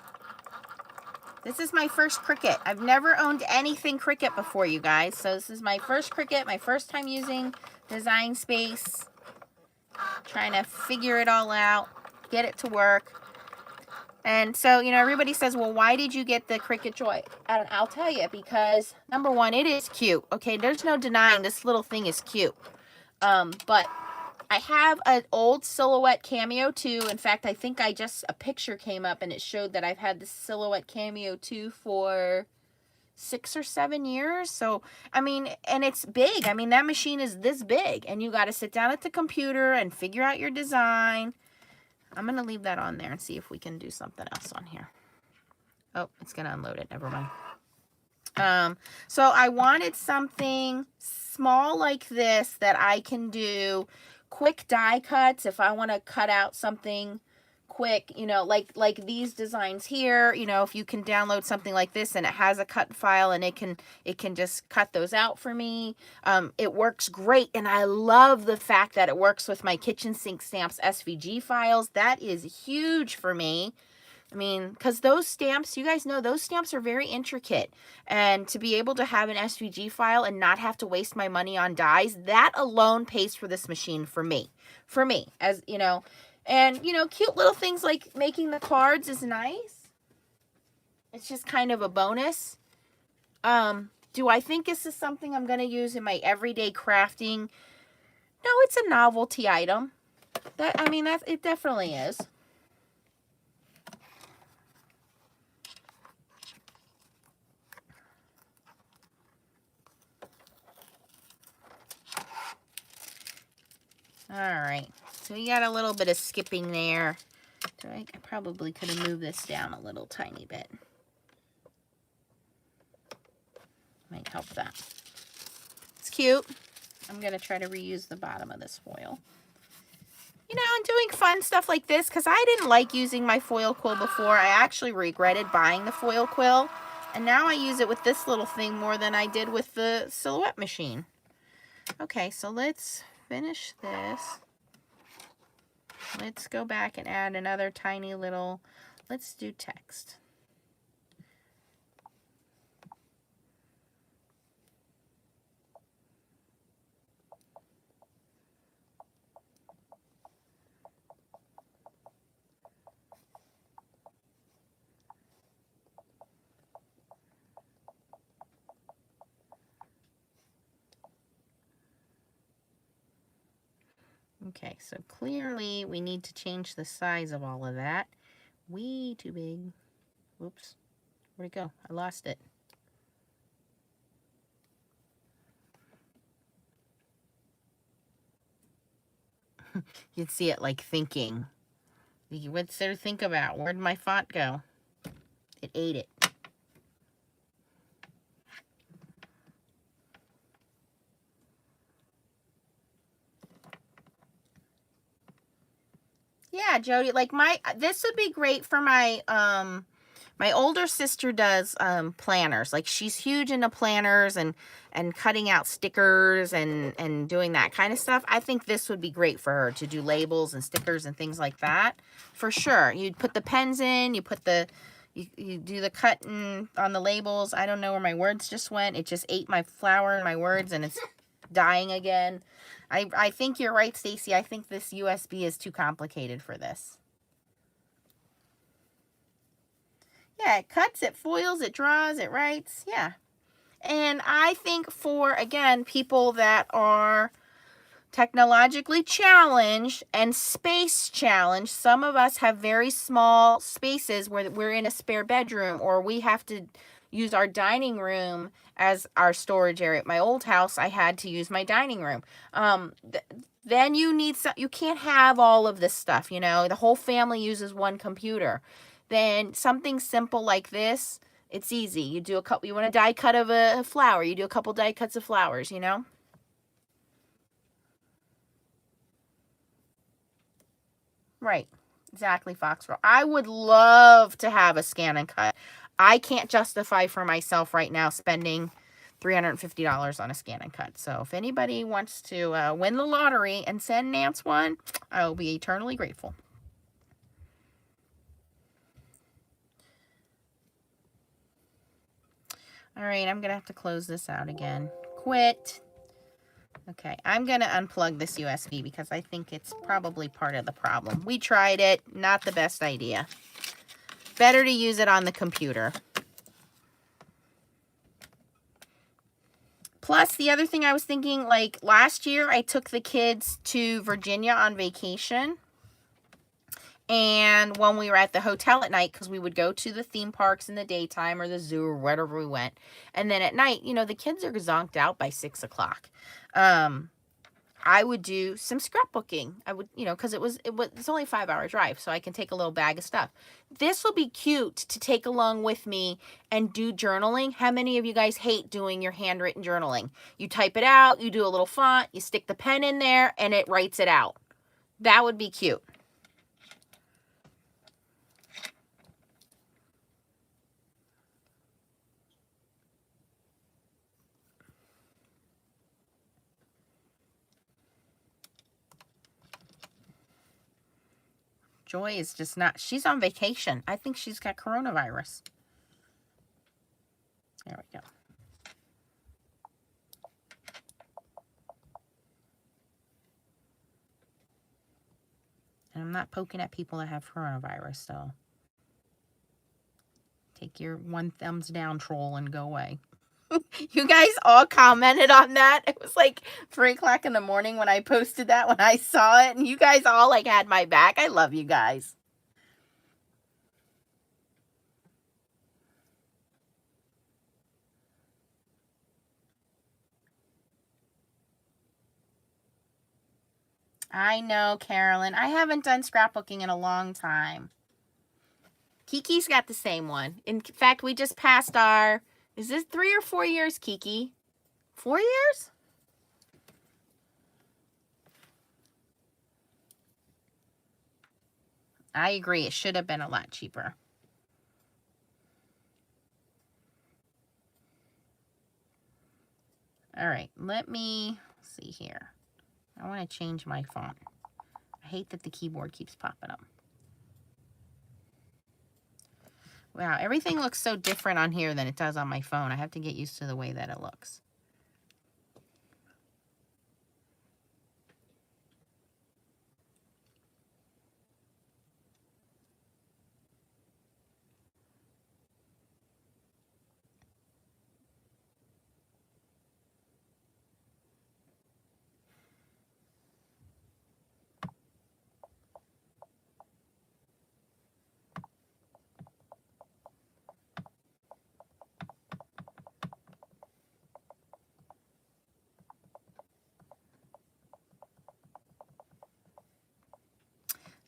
This is my first Cricut. I've never owned anything Cricut before, you guys. So this is my first Cricut, my first time using Design Space. Trying to figure it all out, get it to work. And so, you know, everybody says, well, why did you get the Cricut Joy? And I'll tell you, because number one, it is cute. Okay, there's no denying this little thing is cute. But I have an old Silhouette Cameo 2. In fact, I think a picture came up and it showed that I've had the Silhouette Cameo 2 for 6 or 7 years. So, I mean, and it's big. I mean, that machine is this big and you got to sit down at the computer and figure out your design. I'm going to leave that on there and see if we can do something else on here. Oh, it's going to unload it. Never mind. So I wanted something small like this that I can do quick die cuts if I want to cut out something quick, you know, like these designs here. You know, if you can download something like this and it has a cut file and it can just cut those out for me. It works great, and I love the fact that it works with my kitchen sink stamps SVG files. That is huge for me. I mean, because those stamps, you guys know, those stamps are very intricate. And to be able to have an SVG file and not have to waste my money on dies, that alone pays for this machine for me. For me, as you know. And, you know, cute little things like making the cards is nice. It's just kind of a bonus. Do I think this is something I'm going to use in my everyday crafting? No, it's a novelty item. It definitely is. All right, so we got a little bit of skipping there. So I probably could have moved this down a little tiny bit. Might help that. It's cute. I'm going to try to reuse the bottom of this foil. You know, and doing fun stuff like this, because I didn't like using my foil quill before. I actually regretted buying the foil quill. And now I use it with this little thing more than I did with the Silhouette machine. Okay, so let's finish this. Let's go back and add another tiny little, let's do text. Okay, so clearly we need to change the size of all of that. Way too big. Whoops. Where'd it go? I lost it. You'd see it like thinking. What's there to think about? Where'd my font go? It ate it. Yeah, Jody, like this would be great for my My older sister does planners. Like, she's huge into planners and cutting out stickers and doing that kind of stuff. I think this would be great for her to do labels and stickers and things like that. For sure. You'd put the pens in, you put the, you do the cutting on the labels. I don't know where my words just went. It just ate my flower and my words, and it's dying again. I think you're right, Stacy. I think this USB is too complicated for this. Yeah, it cuts, it foils, it draws, it writes. Yeah. And I think for, again, people that are technologically challenged and space challenged, some of us have very small spaces where we're in a spare bedroom, or we have to use our dining room as our storage area. At my old house, I had to use my dining room. Then you need some, you can't have all of this stuff, you know, the whole family uses one computer. Then something simple like this, it's easy. You do a couple, you want a die cut of a flower, you do a couple die cuts of flowers, you know. Right. Exactly, Foxgirl. I would love to have a scan and cut. I can't justify for myself right now spending $350 on a scan and cut. So if anybody wants to win the lottery and send Nance one, I will be eternally grateful. All right, I'm going to have to close this out again. Quit. Okay, I'm going to unplug this USB because I think it's probably part of the problem. We tried it, not the best idea. Better to use it on the computer. Plus, the other thing I was thinking, like last year, I took the kids to Virginia on vacation. And when we were at the hotel at night, because we would go to the theme parks in the daytime or the zoo or wherever we went. And then at night, you know, the kids are zonked out by 6 o'clock. I would do some scrapbooking. I would, you know, because it's only a 5-hour drive, so I can take a little bag of stuff. This will be cute to take along with me and do journaling. How many of you guys hate doing your handwritten journaling? You type it out, you do a little font, you stick the pen in there, and it writes it out. That would be cute. Joy is just not, she's on vacation. I think she's got coronavirus. There we go. And I'm not poking at people that have coronavirus, so take your one thumbs down, troll, and go away. You guys all commented on that. It was like 3 o'clock in the morning when I posted that, when I saw it, and you guys all like had my back. I love you guys. I know, Carolyn. I haven't done scrapbooking in a long time. Kiki's got the same one. In fact, we just passed our, is this 3 or 4 years, Kiki? 4 years? I agree. It should have been a lot cheaper. All right, let me see here. I want to change my font. I hate that the keyboard keeps popping up. Wow, everything looks so different on here than it does on my phone. I have to get used to the way that it looks.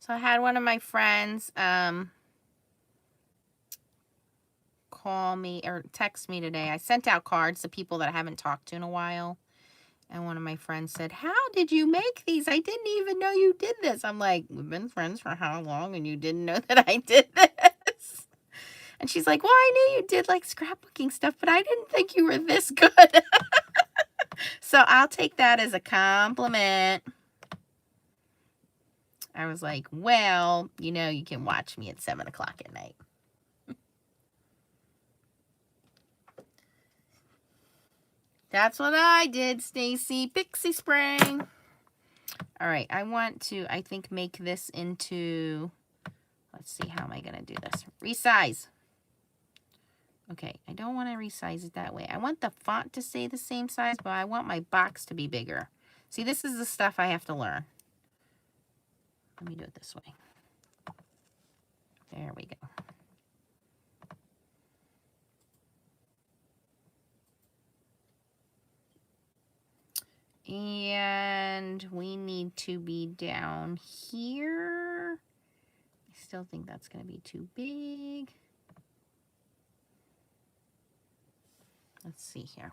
So I had one of my friends call me or text me today. I sent out cards to people that I haven't talked to in a while. And one of my friends said, "How did you make these? I didn't even know you did this." I'm like, "We've been friends for how long and you didn't know that I did this?" And she's like, well, I knew you did like scrapbooking stuff, but I didn't think you were this good. So I'll take that as a compliment. I was like, well, you know, you can watch me at 7 o'clock at night. That's what I did, Stacy. Pixie spray. All right, I want to, I think, make this into, let's see, how am I going to do this? Resize. Okay, I don't want to resize it that way. I want the font to stay the same size, but I want my box to be bigger. See, this is the stuff I have to learn. Let me do it this way. There we go. And we need to be down here. I still think that's going to be too big. Let's see here.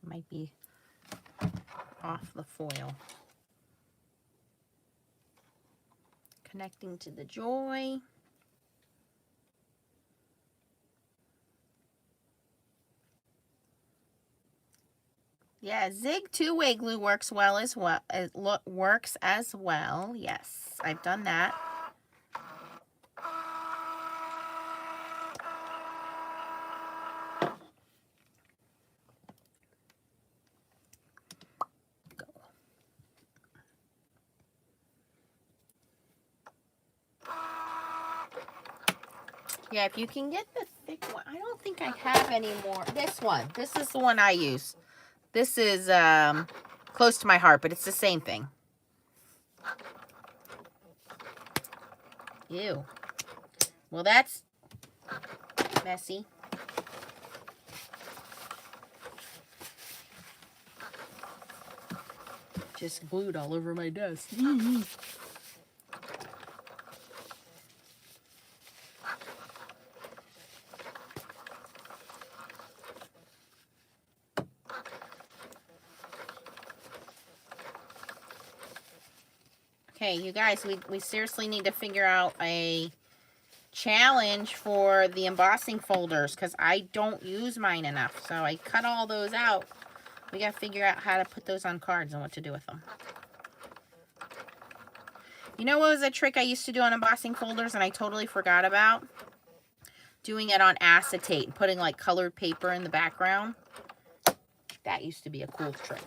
Might be off the foil. Connecting to the Joy. Yeah, Zig two-way glue works well as well. It works as well. Yes, I've done that. Yeah, if you can get the thick one. I don't think I have any more. This one. This is the one I use. This is close to my heart, but it's the same thing. Ew. Well, that's messy. Just glued all over my desk. Okay, you guys, we seriously need to figure out a challenge for the embossing folders because I don't use mine enough. So I cut all those out. We got to figure out how to put those on cards and what to do with them. You know what was a trick I used to do on embossing folders and I totally forgot about? Doing it on acetate and putting like colored paper in the background. That used to be a cool trick.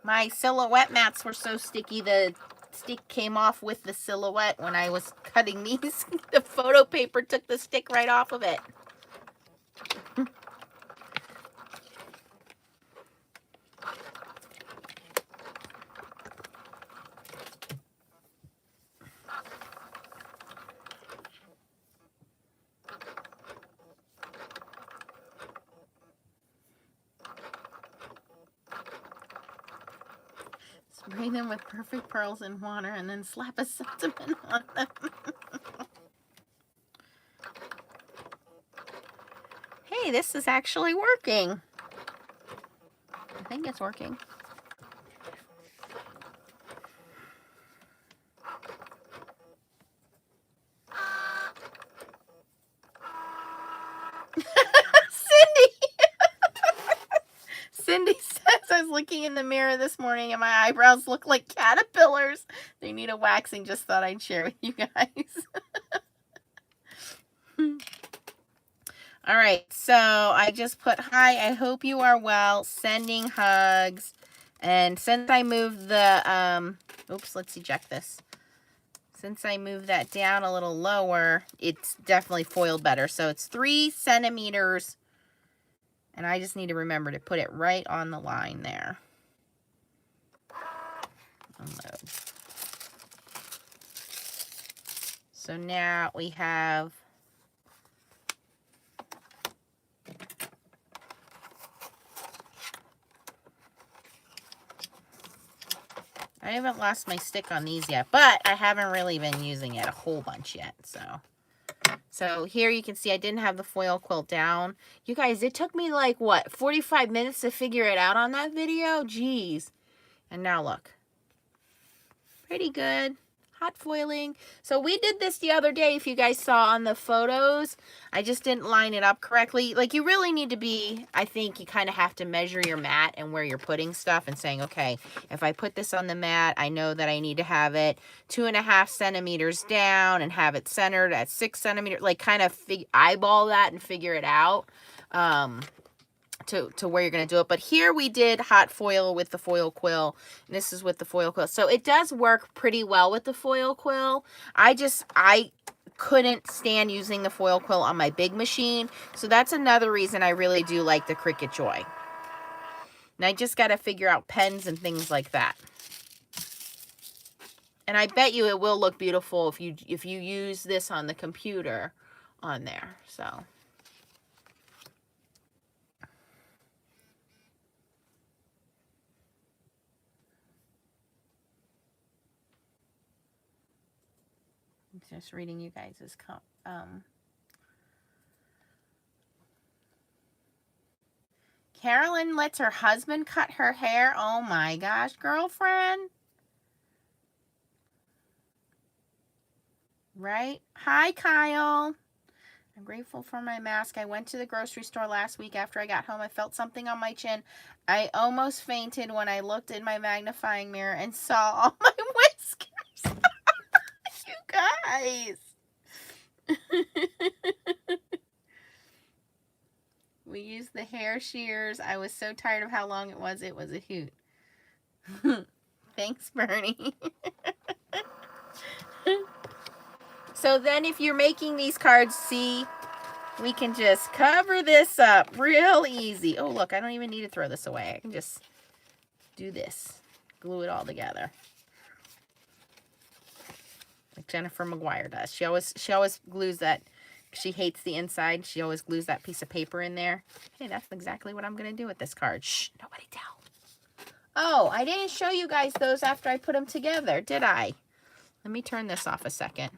My silhouette mats were so sticky, the stick came off with the silhouette when I was cutting these. The photo paper took the stick right off of it. Spray them with perfect pearls and water and then slap a sentiment on them. Hey, this is actually working. I think it's working. Cindy says, I was looking in the mirror this morning and my eyebrows look like caterpillars. They need a waxing. Just thought I'd share with you guys. All right, so I just put, hi, I hope you are well, sending hugs. And since I moved the, oops, let's eject this. Since I moved that down a little lower, it's definitely foiled better. So it's 3 centimeters. And I just need to remember to put it right on the line there. Unload. So now we have I haven't lost my stick on these yet, but I haven't really been using it a whole bunch yet, so here you can see I didn't have the foil quilt down. You guys, it took me like, what, 45 minutes to figure it out on that video? Jeez. And now look. Pretty good. Hot foiling. So we did this the other day, if you guys saw on the photos. I just didn't line it up correctly. Like, you really need to be, I think you kind of have to measure your mat and where you're putting stuff and saying, okay, if I put this on the mat, I know that I need to have it 2.5 centimeters down and have it centered at 6 centimeters. Like, kind of eyeball that and figure it out. To where you're going to do it. But here we did hot foil with the foil quill. And this is with the foil quill. So it does work pretty well with the foil quill. I couldn't stand using the foil quill on my big machine. So that's another reason I really do like the Cricut Joy. And I just got to figure out pens and things like that. And I bet you it will look beautiful if you use this on the computer on there. So just reading you guys' Carolyn lets her husband cut her hair. Oh my gosh, girlfriend. Right? Hi, Kyle. I'm grateful for my mask. I went to the grocery store last week. After I got home, I felt something on my chin. I almost fainted when I looked in my magnifying mirror and saw all my whiskers. You guys. We used the hair shears. I was so tired of how long it was. It was a hoot. Thanks, Bernie. So then if you're making these cards, see, we can just cover this up real easy. Oh, look, I don't even need to throw this away. I can just do this. Glue it all together. Like Jennifer McGuire does. She always glues that. She hates the inside. She always glues that piece of paper in there. Hey, that's exactly what I'm going to do with this card. Shh, nobody tell. Oh, I didn't show you guys those after I put them together, did I? Let me turn this off a second.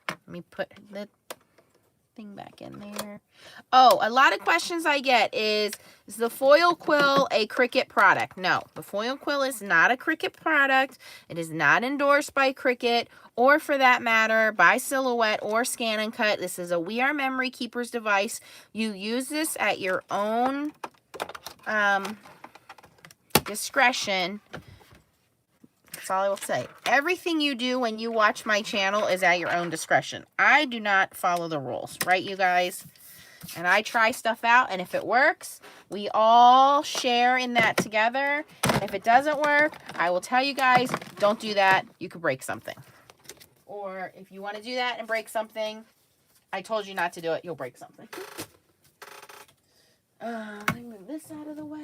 Let me put the thing back in there. Oh, a lot of questions I get is the foil quill a Cricut product? No, the foil quill is not a Cricut product. It is not endorsed by Cricut, or for that matter, by Silhouette or Scan and Cut. This is a We Are Memory Keepers device. You use this at your own discretion. That's all I will say. Everything you do when you watch my channel is at your own discretion. I do not follow the rules, right, you guys? And I try stuff out, and if it works, we all share in that together. And if it doesn't work, I will tell you guys, don't do that. You could break something. Or if you want to do that and break something, I told you not to do it, you'll break something. Let me move this out of the way.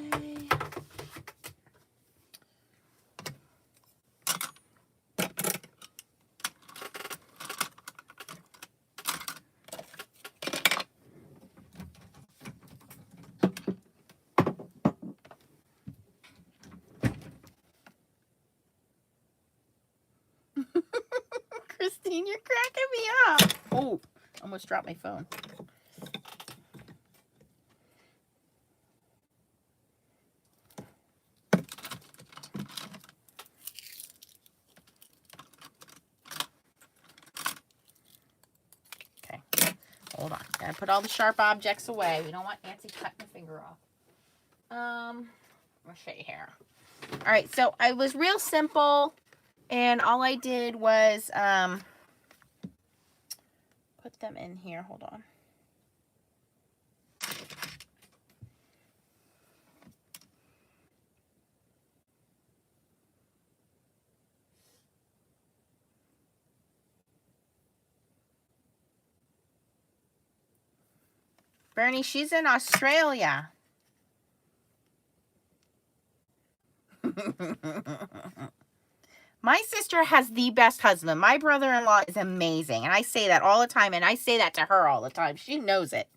Christine, you're cracking me up. Oh, almost dropped my phone. Okay, hold on. Gotta put all the sharp objects away. We don't want Nancy cutting her finger off. I'll show you here. All right, so I was real simple, and all I did was put them in here. Hold on. Bernie, she's in Australia. My sister has the best husband. My brother-in-law is amazing. And I say that all the time. And I say that to her all the time. She knows it.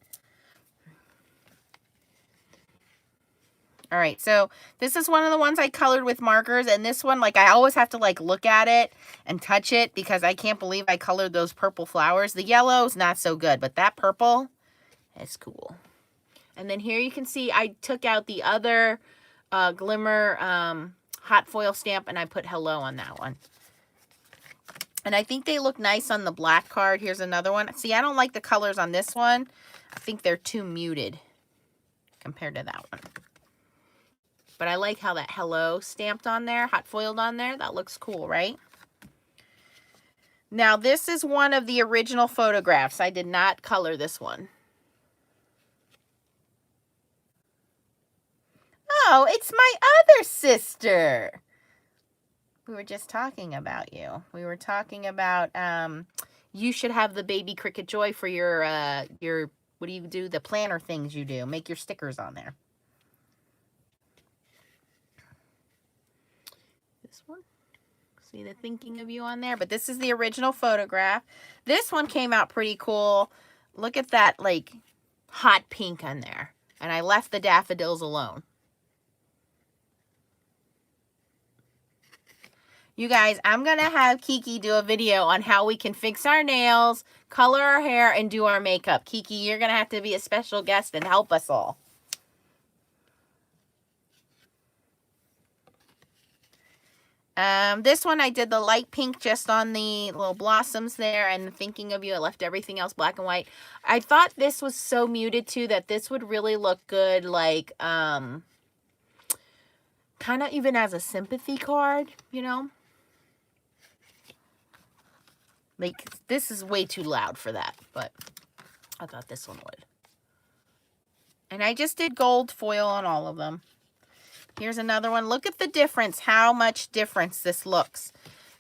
All right. So this is one of the ones I colored with markers. And this one, like, I always have to, like, look at it and touch it because I can't believe I colored those purple flowers. The yellow's not so good. But that purple is cool. And then here you can see I took out the other glimmer hot foil stamp and I put hello on that one. And I think they look nice on the black card. Here's another one. See, I don't like the colors on this one. I think they're too muted compared to that one. But I like how that hello stamped on there, hot foiled on there. That looks cool, right? Now, this is one of the original photographs. I did not color this one. Oh, it's my other sister. We were just talking about you. We were talking about you should have the baby Cricut Joy for your what do you do? The planner things you do. Make your stickers on there. This one. See the thinking of you on there? But this is the original photograph. This one came out pretty cool. Look at that, like, hot pink on there. And I left the daffodils alone. You guys, I'm going to have Kiki do a video on how we can fix our nails, color our hair, and do our makeup. Kiki, you're going to have to be a special guest and help us all. This one I did the light pink just on the little blossoms there, and thinking of you, I left everything else black and white. I thought this was so muted too that this would really look good, like, kind of even as a sympathy card, you know? Like, this is way too loud for that, but I thought this one would. And I just did gold foil on all of them. Here's another one. Look at the difference, how much difference this looks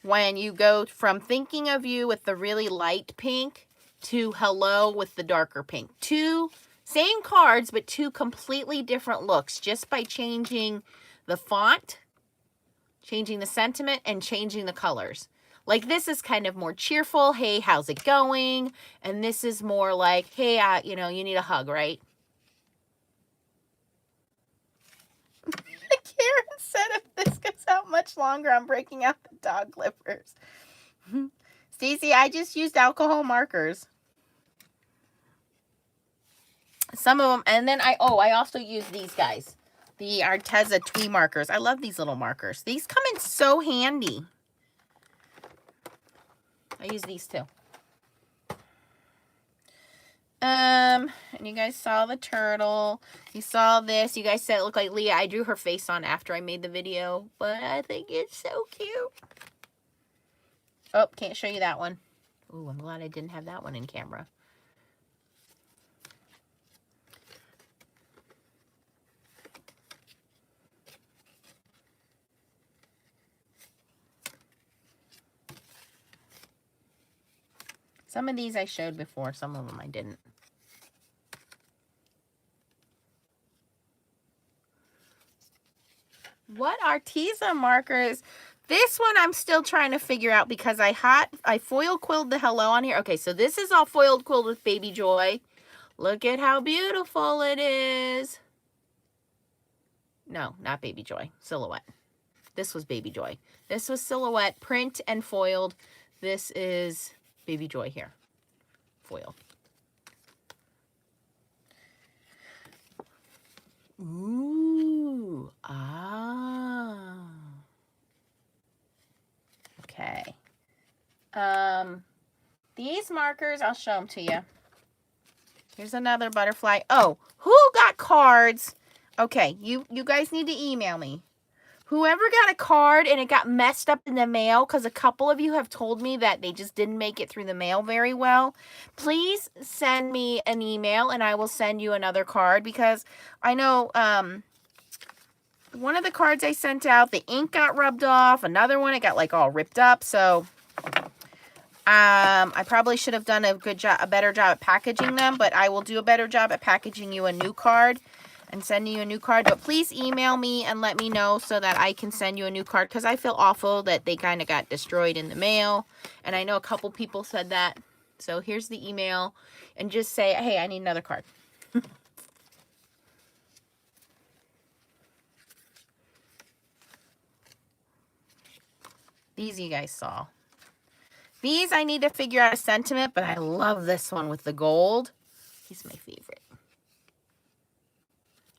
when you go from thinking of you with the really light pink to hello with the darker pink. Two same cards, but two completely different looks just by changing the font, changing the sentiment, and changing the colors. Like, this is kind of more cheerful. Hey, how's it going? And this is more like, hey, you know, you need a hug, right? Karen said if this goes out much longer, I'm breaking out the dog clippers. Stacy, I just used alcohol markers. Some of them, and then I also use these guys. The Arteza Twee markers. I love these little markers. These come in so handy. I use these too. And you guys saw the turtle. You saw this. You guys said it looked like Leah. I drew her face on after I made the video, but I think it's so cute. Oh, can't show you that one. Ooh, I'm glad I didn't have that one in camera. Some of these I showed before, some of them I didn't. What Arteza markers? This one I'm still trying to figure out because I foil quilled the hello on here. Okay, so this is all foiled quilled with Baby Joy. Look at how beautiful it is. No, not Baby Joy. Silhouette. This was Baby Joy. This was Silhouette, print and foiled. This is Baby Joy here. Foiled. Ooh. Ah. Okay. These markers, I'll show them to you. Here's another butterfly. Oh, who got cards? Okay, you guys need to email me. Whoever got a card and it got messed up in the mail, because a couple of you have told me that they just didn't make it through the mail very well, please send me an email and I will send you another card, because I know one of the cards I sent out, the ink got rubbed off. Another one, it got like all ripped up. So I probably should have done a better job at packaging them, but I will do a better job at packaging you a new card and sending you a new card. But please email me and let me know so that I can send you a new card, because I feel awful that they kind of got destroyed in the mail. And I know a couple people said that. So here's the email, and just say, hey, I need another card. These you guys saw. These I need to figure out a sentiment, but I love this one with the gold. He's my favorite.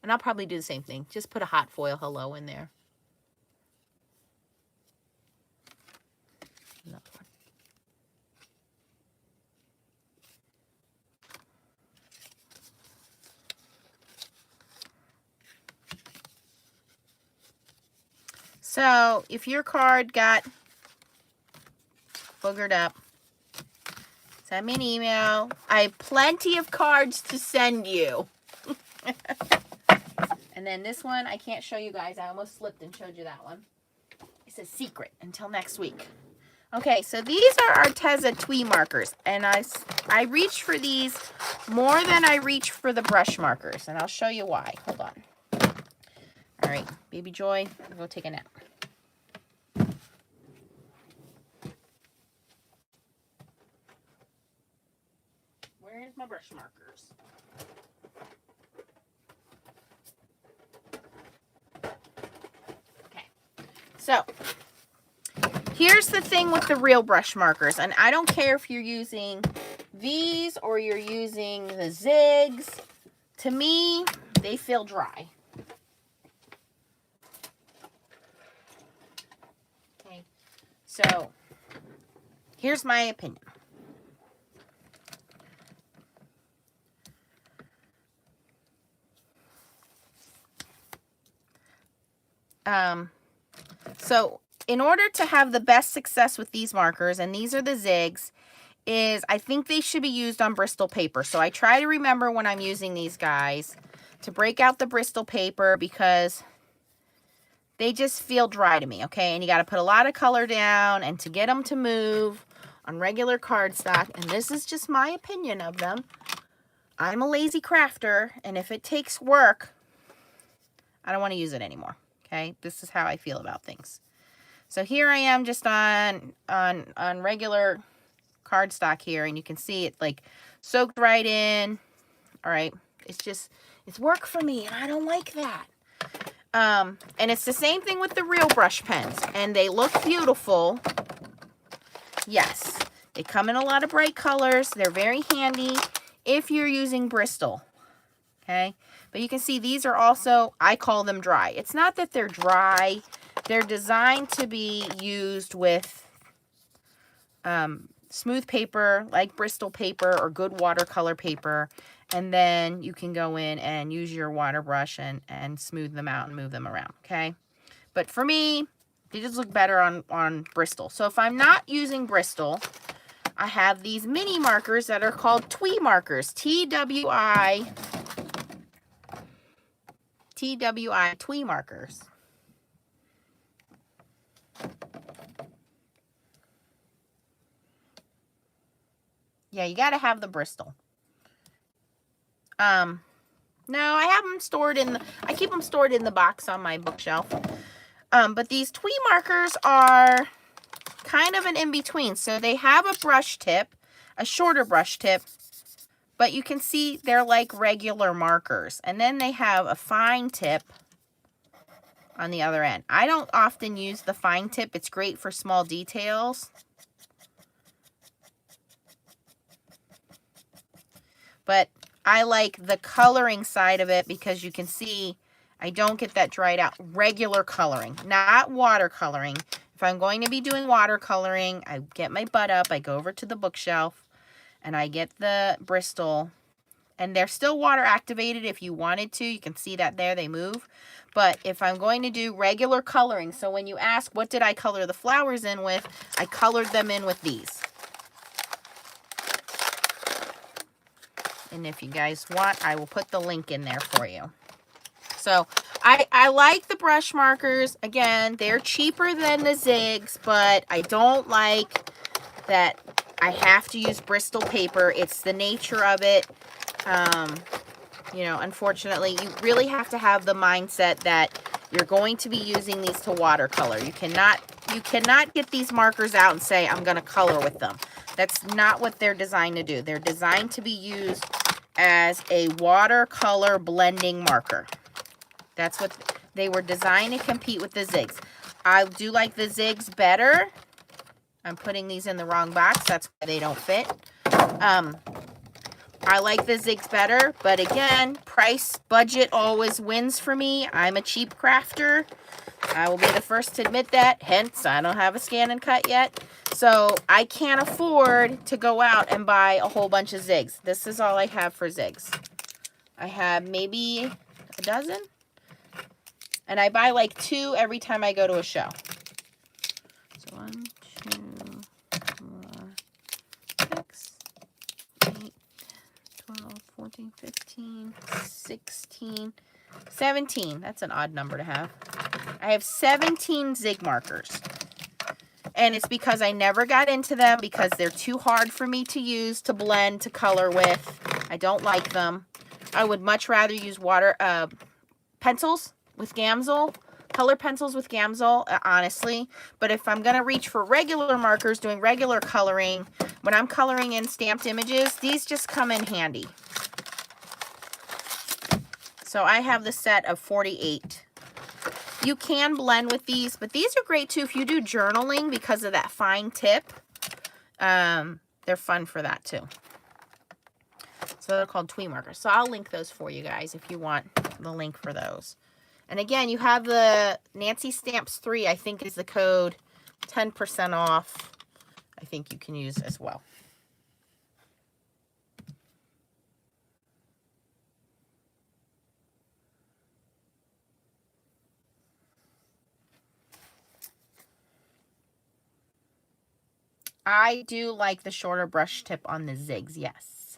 And I'll probably do the same thing. Just put a hot foil hello in there. Another one. So if your card got boogered up, send me an email. I have plenty of cards to send you. And then this one, I can't show you guys. I almost slipped and showed you that one. It's a secret until next week. Okay, so these are Arteza Twee markers. And I reach for these more than I reach for the brush markers. And I'll show you why. Hold on. All right, Baby Joy, go take a nap. Where's my brush markers? Okay, so here's the thing with the real brush markers, and I don't care if you're using these or you're using the zigs. To me, they feel dry. Okay, so here's my opinion. So in order to have the best success with these markers, and these are the zigs, is I think they should be used on Bristol paper. So I try to remember when I'm using these guys to break out the Bristol paper, because they just feel dry to me, okay? And you got to put a lot of color down, and to get them to move on regular cardstock, and this is just my opinion of them, I'm a lazy crafter, and if it takes work, I don't want to use it anymore. Okay, this is how I feel about things. So here I am just on regular cardstock here, and you can see it like soaked right in. All right, it's work for me, and I don't like that. And it's the same thing with the real brush pens, and they look beautiful. Yes, they come in a lot of bright colors. They're very handy if you're using Bristol. Okay. But you can see these are also, I call them dry. It's not that they're dry. They're designed to be used with smooth paper, like Bristol paper or good watercolor paper. And then you can go in and use your water brush and smooth them out and move them around, okay? But for me, they just look better on Bristol. So if I'm not using Bristol, I have these mini markers that are called Twee markers. T-W-I, Twee markers. Yeah, you got to have the Bristol. No, I have them stored I keep them stored in the box on my bookshelf. But these Twee markers are kind of an in-between. So they have a brush tip, a shorter brush tip, but you can see they're like regular markers. And then they have a fine tip on the other end. I don't often use the fine tip. It's great for small details. But I like the coloring side of it because you can see I don't get that dried out. Regular coloring, not watercoloring. If I'm going to be doing watercoloring, I get my butt up, I go over to the bookshelf, and I get the Bristol, and they're still water activated if you wanted to. You can see that there, they move. But if I'm going to do regular coloring, so when you ask what did I color the flowers in with, I colored them in with these. And if you guys want, I will put the link in there for you. So I like the brush markers. Again, they're cheaper than the zigs, but I don't like that I have to use Bristol paper. It's the nature of it. You know, unfortunately, you really have to have the mindset that you're going to be using these to watercolor. You cannot get these markers out and say, I'm going to color with them. That's not what they're designed to do. They're designed to be used as a watercolor blending marker. That's what they were designed to compete with the zigs. I do like the zigs better. I'm putting these in the wrong box. That's why they don't fit. I like the zigs better, but again, price budget always wins for me. I'm a cheap crafter. I will be the first to admit that. Hence, I don't have a scan and cut yet. So I can't afford to go out and buy a whole bunch of zigs. This is all I have for zigs. I have maybe a dozen. And I buy like 2 every time I go to a show. So 1, 2, 4, 6, 8, 12, 14, 15, 16, 17. That's an odd number to have. I have 17 zig markers. And it's because I never got into them because they're too hard for me to use, to blend, to color with. I don't like them. I would much rather use pencils with Gamsol, color pencils with Gamsol, honestly. But if I'm going to reach for regular markers, doing regular coloring, when I'm coloring in stamped images, these just come in handy. So I have the set of 48. You can blend with these, but these are great too if you do journaling because of that fine tip. They're fun for that too. So they're called Twee markers. So I'll link those for you guys if you want the link for those. And again, you have the Nancy Stamps 3, I think is the code, 10% off. I think you can use as well. I do like the shorter brush tip on the zigs, yes.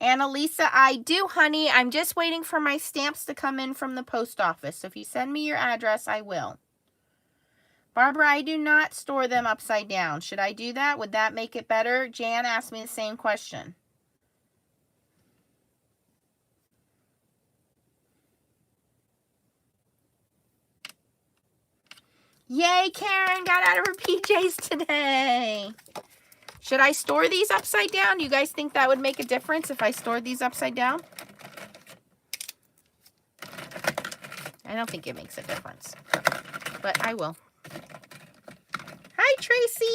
Annalisa, I do, honey. I'm just waiting for my stamps to come in from the post office. So if you send me your address, I will. Barbara, I do not store them upside down. Should I do that? Would that make it better? Jan asked me the same question. Yay, Karen got out of her PJs today. Should I store these upside down? You guys think that would make a difference if I stored these upside down? I don't think it makes a difference, but I will. Hi, Tracy.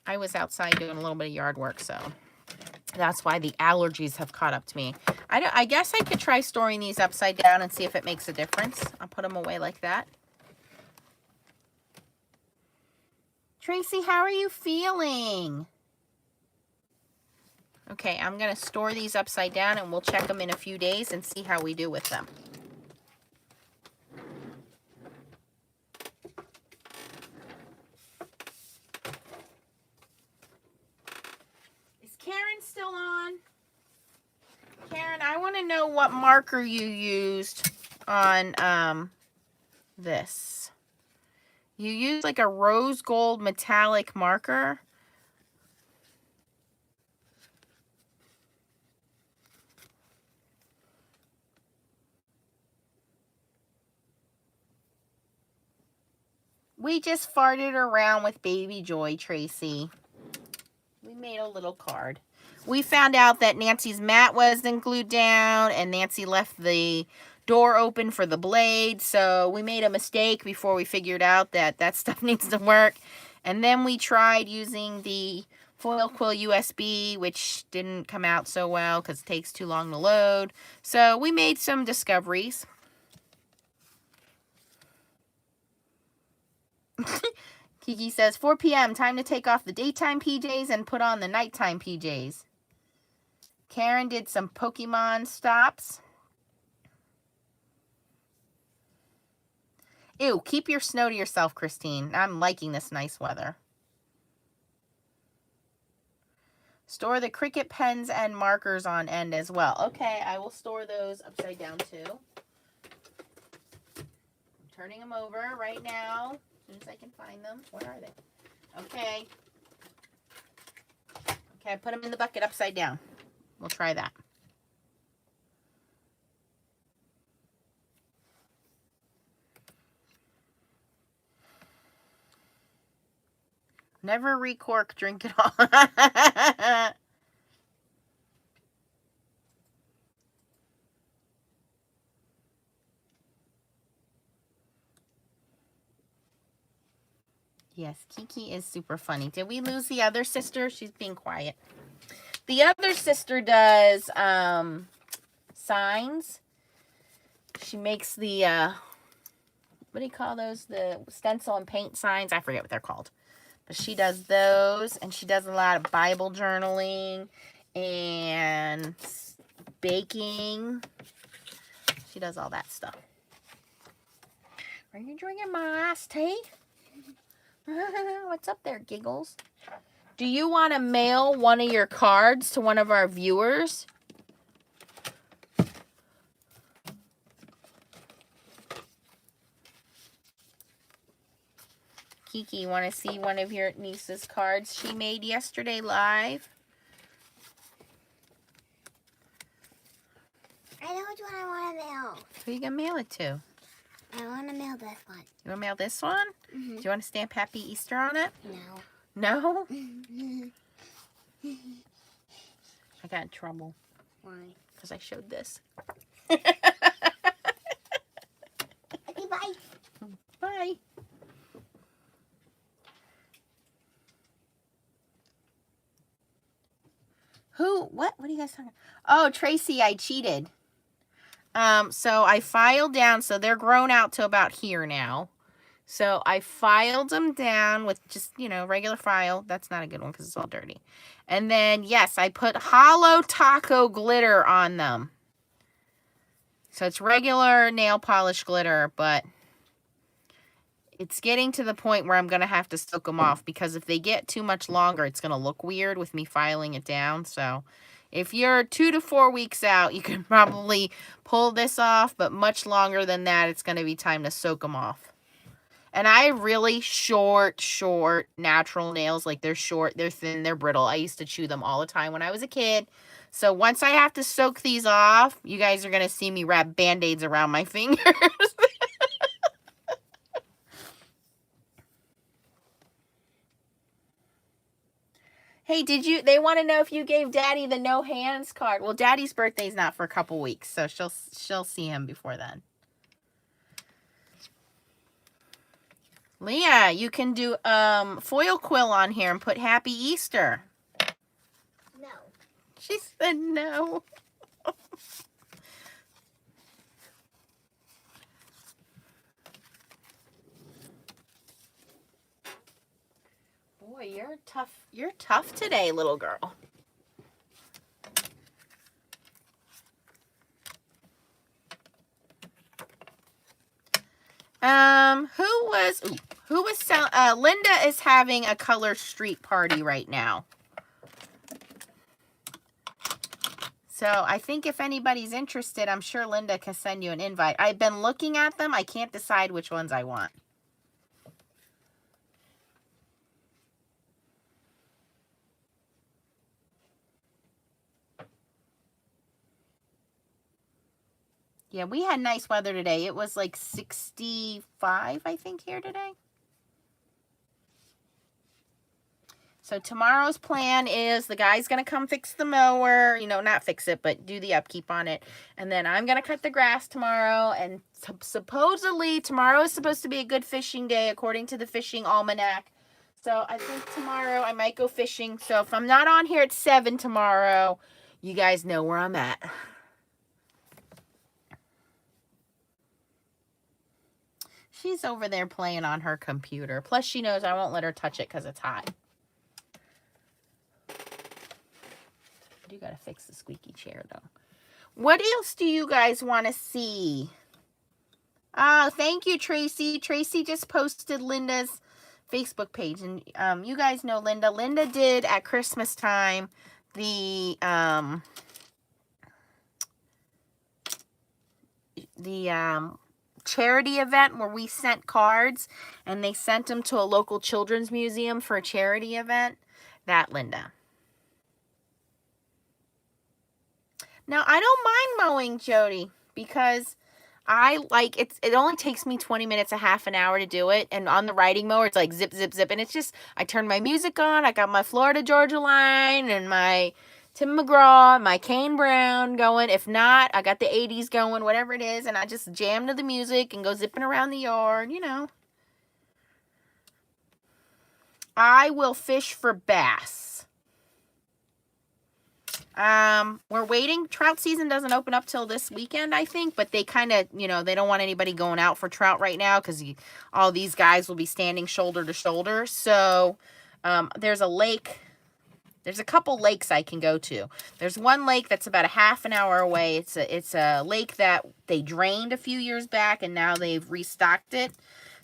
I was outside doing a little bit of yard work, so that's why the allergies have caught up to me. I guess I could try storing these upside down and see if it makes a difference. I'll put them away like that. Tracy, how are you feeling? Okay, I'm going to store these upside down and we'll check them in a few days and see how we do with them. Is Karen still on? Karen, I want to know what marker you used on this. You used like a rose gold metallic marker. We just farted around with Baby Joy, Tracy. We made a little card. We found out that Nancy's mat wasn't glued down and Nancy left the door open for the blade. So we made a mistake before we figured out that that stuff needs to work. And then we tried using the foil quill USB, which didn't come out so well because it takes too long to load. So we made some discoveries. Kiki says, 4 p.m., time to take off the daytime PJs and put on the nighttime PJs. Karen did some Pokemon stops. Ew, keep your snow to yourself, Christine. I'm liking this nice weather. Store the Cricut pens and markers on end as well. Okay, I will store those upside down too. I'm turning them over right now, as soon as I can find them. Where are they? Okay. Okay, I put them in the bucket upside down. We'll try that. Never recork, drink it all. Yes, Kiki is super funny. Did we lose the other sister? She's being quiet. The other sister does signs. She makes the, what do you call those? The stencil and paint signs. I forget what they're called. But she does those, and she does a lot of Bible journaling and baking. She does all that stuff. Are you drinking my iced tea? What's up there, Giggles? Do you want to mail one of your cards to one of our viewers? Kiki, you want to see one of your niece's cards she made yesterday live? I know which one I want to mail. Who are you going to mail it to? I want to mail this one. You want to mail this one? Mm-hmm. Do you want to stamp Happy Easter on it? No. No? I got in trouble. Why? Because I showed this. Okay, bye. Bye. Who? What? What are you guys talking about? Oh, Tracy, I cheated. So I filed down, so they're grown out to about here now. So I filed them down with just, you know, regular file. That's not a good one because it's all dirty. And then, yes, I put Hollow Taco glitter on them. So it's regular nail polish glitter, but it's getting to the point where I'm going to have to soak them off because if they get too much longer, it's going to look weird with me filing it down. So if you're 2 to 4 weeks out, you can probably pull this off, but much longer than that, it's going to be time to soak them off. And I have really short, natural nails. Like, they're short, they're thin, they're brittle. I used to chew them all the time when I was a kid. So once I have to soak these off, you guys are going to see me wrap Band-Aids around my fingers. Hey, they want to know if you gave Daddy the no hands card. Well, Daddy's birthday's not for a couple weeks, so she'll see him before then. Leah, you can do foil quill on here and put Happy Easter. No. She said no. Boy, you're tough. You're tough today, little girl. Who was selling? Linda is having a color street party right now. So I think if anybody's interested, I'm sure Linda can send you an invite. I've been looking at them. I can't decide which ones I want. Yeah, we had nice weather today. It was like 65, I think, here today. So tomorrow's plan is the guy's going to come fix the mower. You know, not fix it, but do the upkeep on it. And then I'm going to cut the grass tomorrow. And supposedly tomorrow is supposed to be a good fishing day according to the fishing almanac. So I think tomorrow I might go fishing. So if I'm not on here at 7 tomorrow, you guys know where I'm at. She's over there playing on her computer. Plus, she knows I won't let her touch it because it's hot. I do gotta fix the squeaky chair, though. What else do you guys want to see? Oh, thank you, Tracy. Tracy just posted Linda's Facebook page. And you guys know Linda. Linda did at Christmas time the charity event where we sent cards and they sent them to a local children's museum for a charity event. That Linda. Now, I don't mind mowing, Jody, because I like it only takes me 20 minutes, a half an hour to do it. And on the riding mower, it's like zip, zip, zip. And it's just, I turn my music on. I got my Florida Georgia Line and my Tim McGraw, my Kane Brown going. If not, I got the 80s going, whatever it is. And I just jam to the music and go zipping around the yard, you know. I will fish for bass. We're waiting. Trout season doesn't open up till this weekend, I think, but they kind of, you know, they don't want anybody going out for trout right now because all these guys will be standing shoulder to shoulder. So, there's a lake. There's a couple lakes I can go to. There's one lake that's about a half an hour away. It's a lake that they drained a few years back and now they've restocked it.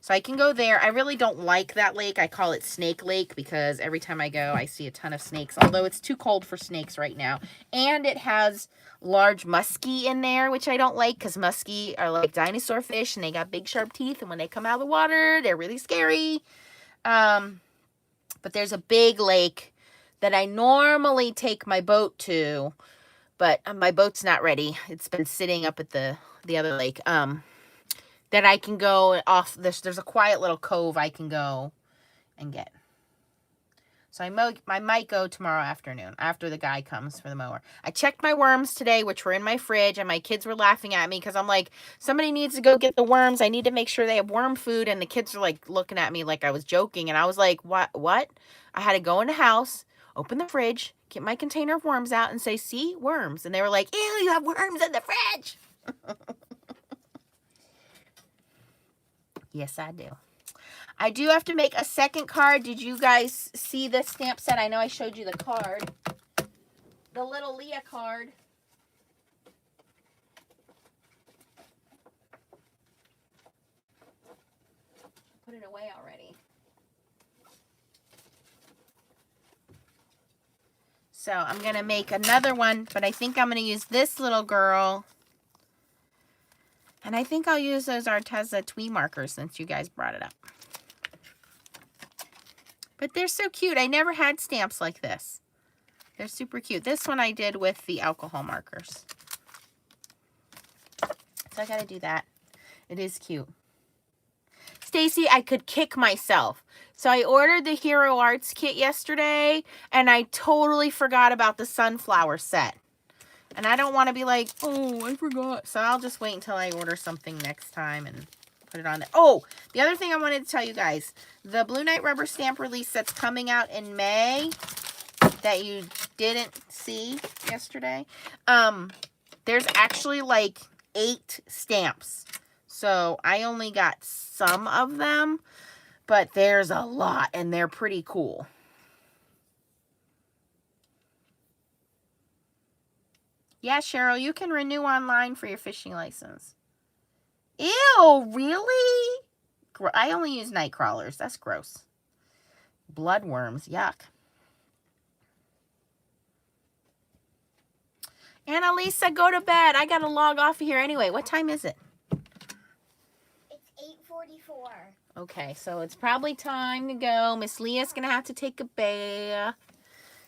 So I can go there. I really don't like that lake. I call it Snake Lake because every time I go, I see a ton of snakes. Although it's too cold for snakes right now. And it has large muskie in there, which I don't like because muskie are like dinosaur fish and they got big sharp teeth. And when they come out of the water, they're really scary. But there's a big lake that I normally take my boat to. But my boat's not ready. It's been sitting up at the other lake. That I can go off this. There's a quiet little cove I can go and get. So I might go tomorrow afternoon after the guy comes for the mower. I checked my worms today, which were in my fridge, and my kids were laughing at me because I'm like, somebody needs to go get the worms. I need to make sure they have worm food. And the kids are like looking at me like I was joking. And I was like, what? I had to go in the house, open the fridge, get my container of worms out and say, see, worms. And they were like, ew, you have worms in the fridge. Yes, I do. I do have to make a second card. Did you guys see this stamp set? I know I showed you the card. The little Leah card. Put it away already. So I'm going to make another one, but I think I'm going to use this little girl. And I think I'll use those Arteza Twee markers since you guys brought it up. But they're so cute. I never had stamps like this. They're super cute. This one I did with the alcohol markers. So I got to do that. It is cute. Stacy, I could kick myself. So I ordered the Hero Arts kit yesterday, and I totally forgot about the sunflower set. And I don't want to be like, oh, I forgot. So I'll just wait until I order something next time and put it on there. Oh, the other thing I wanted to tell you guys, the Blue Knight rubber stamp release that's coming out in May that you didn't see yesterday, there's actually like 8 stamps. So I only got some of them, but there's a lot and they're pretty cool. Yeah, Cheryl, you can renew online for your fishing license. Ew, really? I only use night crawlers. That's gross. Bloodworms, yuck. Annalisa, go to bed. I gotta log off of here anyway. What time is it? It's 8:44. Okay, so it's probably time to go. Miss Leah's gonna have to take a bath.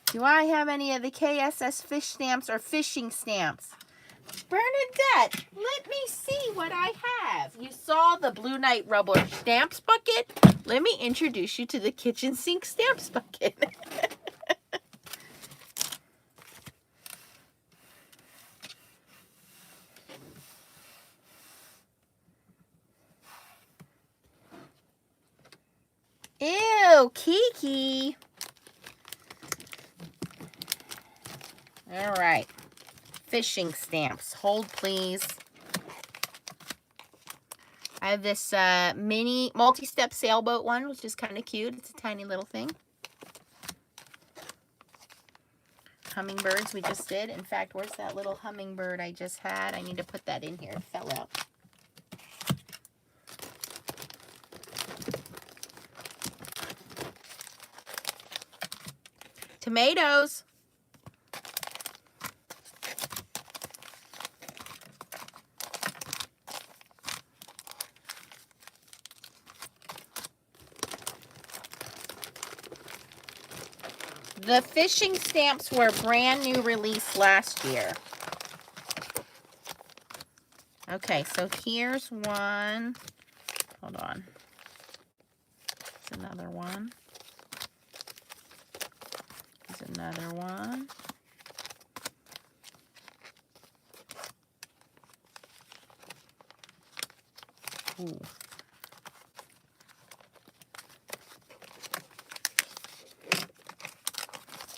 Do I have any of the KSS fish stamps or fishing stamps? Bernadette, let me see what I have. You saw the Blue Knight rubber stamps bucket? Let me introduce you to the kitchen sink stamps bucket. Ew, Kiki. All right. Fishing stamps. Hold, please. I have this mini multi-step sailboat one, which is kind of cute. It's a tiny little thing. Hummingbirds we just did. In fact, where's that little hummingbird I just had? I need to put that in here. It fell out. Tomatoes. The fishing stamps were brand new release last year. Okay, so here's one. Hold on. There's another one. There's another one. Ooh.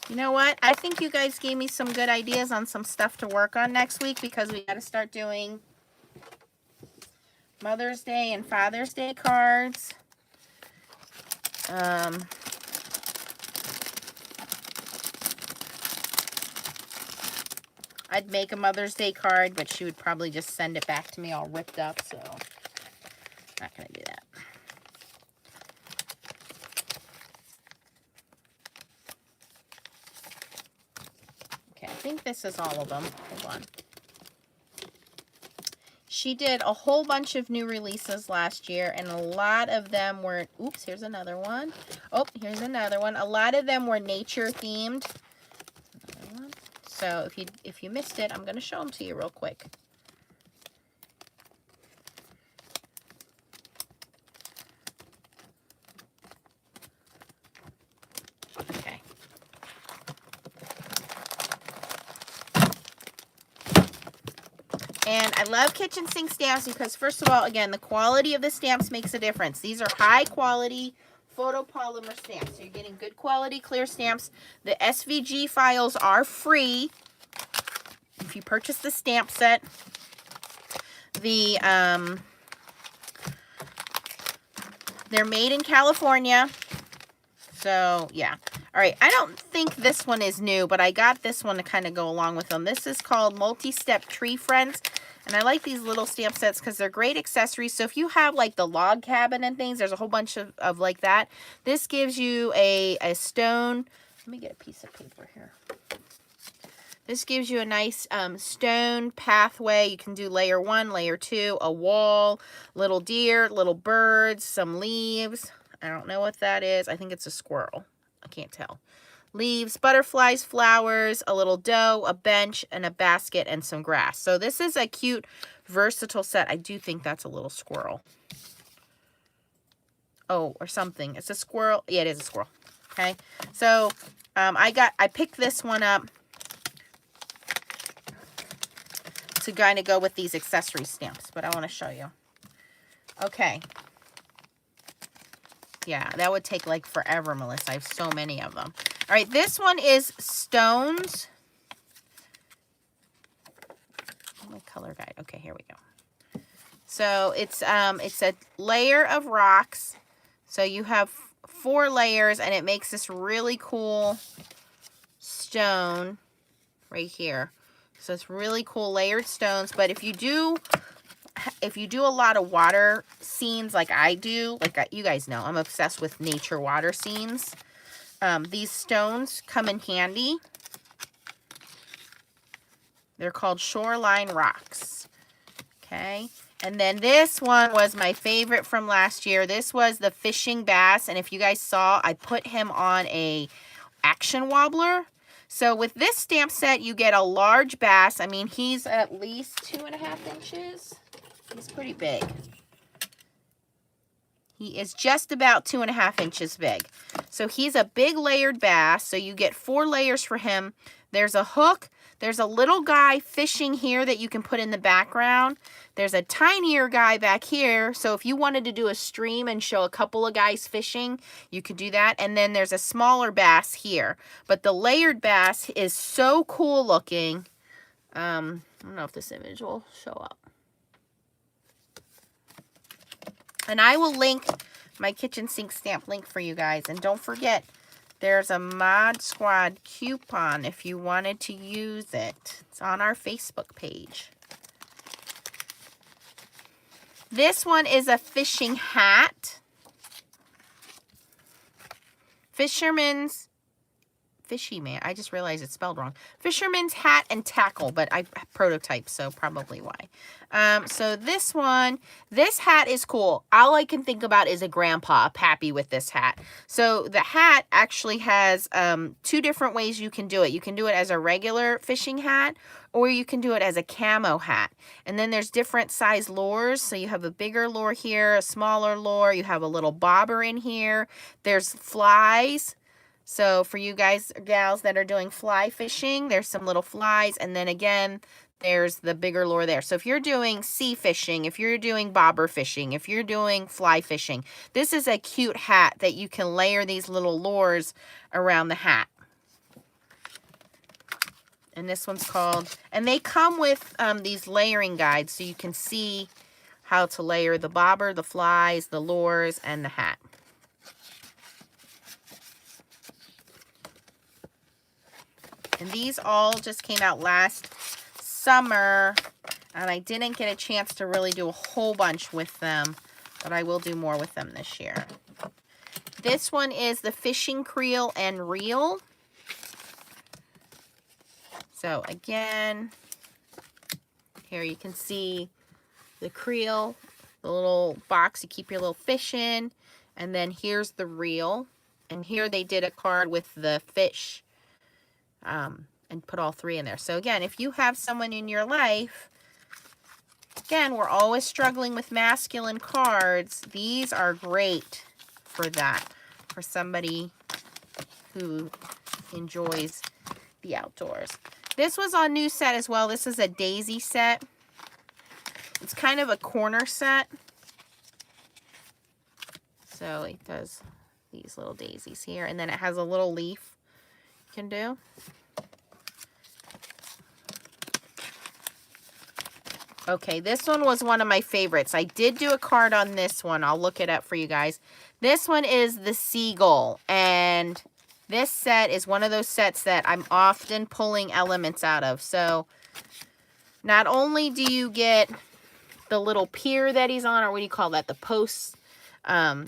You know what? I think you guys gave me some good ideas on some stuff to work on next week, because we got to start doing Mother's Day and Father's Day cards. I'd make a Mother's Day card, but she would probably just send it back to me all ripped up, so not going to do that. Okay, I think this is all of them. Hold on. She did a whole bunch of new releases last year, and a lot of them were, oops, here's another one. Oh, here's another one. A lot of them were nature themed. So if you missed it, I'm going to show them to you real quick. Okay. And I love kitchen sink stamps because, first of all, again, the quality of the stamps makes a difference. These are high quality photopolymer stamps. So you're getting good quality clear stamps. The SVG files are free if you purchase the stamp set. They're made in California. So, yeah. All right, I don't think this one is new, but I got this one to kind of go along with them. This is called Multi-Step Tree Friends. And I like these little stamp sets because they're great accessories. So if you have like the log cabin and things, there's a whole bunch of like that. This gives you a stone. Let me get a piece of paper here. This gives you a nice stone pathway. You can do layer 1, layer 2, a wall, little deer, little birds, some leaves. I don't know what that is. I think it's a squirrel. I can't tell. Leaves, butterflies, flowers, a little dough, a bench, and a basket, and some grass. So this is a cute, versatile set. I do think that's a little squirrel. Oh, or something. It's a squirrel. Yeah, it is a squirrel. Okay. So I picked this one up to kind of go with these accessory stamps, but I want to show you. Okay. Yeah, that would take like forever, Melissa. I have so many of them. All right, this one is stones. My color guide. Okay, here we go. So it's a layer of rocks. So you have 4 layers, and it makes this really cool stone right here. So it's really cool layered stones. But if you do a lot of water scenes like I do, like you guys know, I'm obsessed with nature water scenes. These stones come in handy. They're called shoreline rocks. Okay. And then this one was my favorite from last year. This was the fishing bass. And if you guys saw, I put him on a action wobbler. So with this stamp set, you get a large bass. I mean, he's at least 2.5 inches. He's pretty big. He is just about 2.5 inches big. So he's a big layered bass. So you get 4 layers for him. There's a hook. There's a little guy fishing here that you can put in the background. There's a tinier guy back here. So if you wanted to do a stream and show a couple of guys fishing, you could do that. And then there's a smaller bass here. But the layered bass is so cool looking. I don't know if this image will show up. And I will link my kitchen sink stamp link for you guys. And don't forget, there's a Mod Squad coupon if you wanted to use it. It's on our Facebook page. This one is a fishing hat. Fisherman's, fishy man. I just realized it's spelled wrong. Fisherman's hat and tackle, but I prototype, so probably why. So this one, this hat is cool. All I can think about is a grandpa happy with this hat. So the hat actually has 2 different ways you can do it. You can do it as a regular fishing hat, or you can do it as a camo hat. And then there's different size lures. So you have a bigger lure here, a smaller lure. You have a little bobber in here. There's flies. So for you guys, gals that are doing fly fishing, there's some little flies. And then again, there's the bigger lure there. So if you're doing sea fishing, if you're doing bobber fishing, if you're doing fly fishing, this is a cute hat that you can layer these little lures around the hat. And this one's called, and they come with these layering guides so you can see how to layer the bobber, the flies, the lures, and the hat. And these all just came out last summer, and I didn't get a chance to really do a whole bunch with them, but I will do more with them this year. This one is the fishing creel and reel. So again, here you can see the creel, the little box you keep your little fish in, and then here's the reel. And here they did a card with the fish and put all 3 in there. So again, if you have someone in your life, again, we're always struggling with masculine cards. These are great for that, for somebody who enjoys the outdoors. This was on new set as well. This is a daisy set. It's kind of a corner set. So it does these little daisies here. And then it has a little leaf you can do. Okay, this one was one of my favorites. I did do a card on this one. I'll look it up for you guys. This one is the seagull. And this set is one of those sets that I'm often pulling elements out of. So not only do you get the little pier that he's on, or what do you call that, the posts,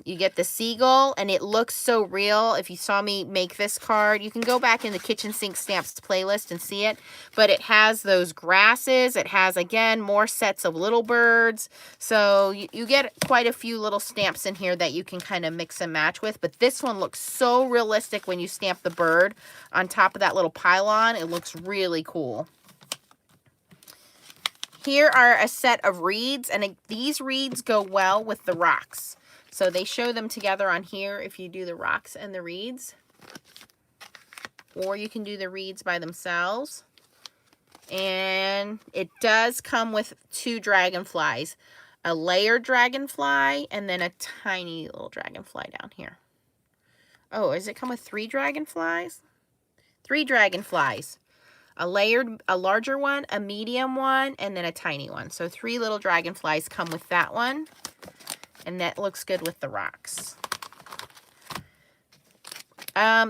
you get the seagull, and it looks so real. If you saw me make this card, you can go back in the Kitchen Sink Stamps playlist and see it. But it has those grasses. It has, again, more sets of little birds. So you get quite a few little stamps in here that you can kind of mix and match with. But this one looks so realistic when you stamp the bird on top of that little pylon. It looks really cool. Here are a set of reeds, and these reeds go well with the rocks. So they show them together on here if you do the rocks and the reeds. Or you can do the reeds by themselves. And it does come with 2 dragonflies. A layered dragonfly and then a tiny little dragonfly down here. Oh, does it come with 3 dragonflies? 3 dragonflies. A larger one, a medium one, and then a tiny one. So 3 little dragonflies come with that one. And that looks good with the rocks.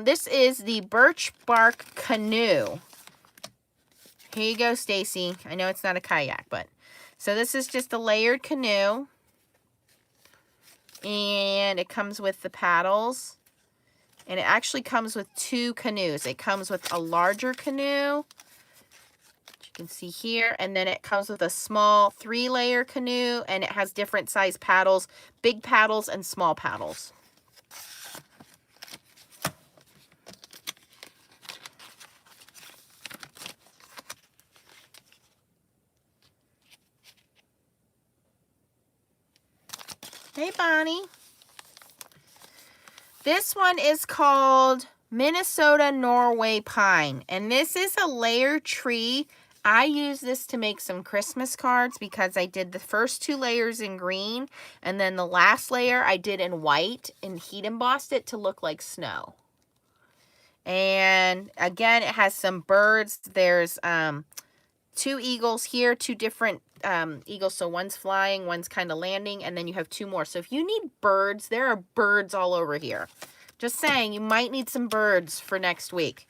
This is the birch bark canoe. Here you go, Stacy. I know it's not a kayak, but so this is just a layered canoe. And it comes with the paddles. And it actually comes with 2 canoes. It comes with a larger canoe, which you can see here, and then it comes with a small 3-layer canoe, and it has different size paddles, big paddles and small paddles. Hey, Bonnie. This one is called Minnesota Norway Pine, and this is a layered tree. I use this to make some Christmas cards because I did the first 2 layers in green, and then the last layer I did in white and heat embossed it to look like snow. And again, it has some birds. There's 2 eagles here, 2 different eagles. So one's flying, one's kind of landing, and then you have 2 more. So if you need birds, there are birds all over here. Just saying, you might need some birds for next week.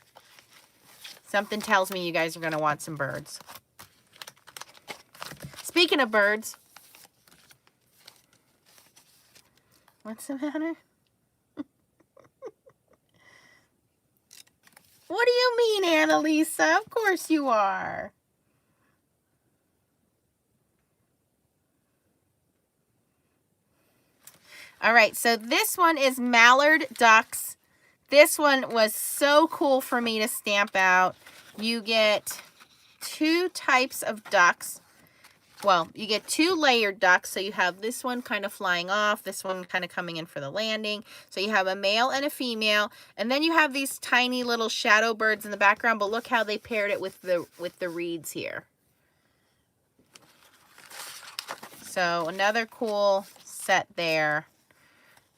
Something tells me you guys are going to want some birds. Speaking of birds, what's the matter? What do you mean, Annalisa? Of course you are. All right, so this one is mallard ducks. This one was so cool for me to stamp out. You get 2 types of ducks. Well, you get 2 layered ducks. So you have this one kind of flying off, this one kind of coming in for the landing. So you have a male and a female, and then you have these tiny little shadow birds in the background, but look how they paired it with the reeds here. So another cool set there.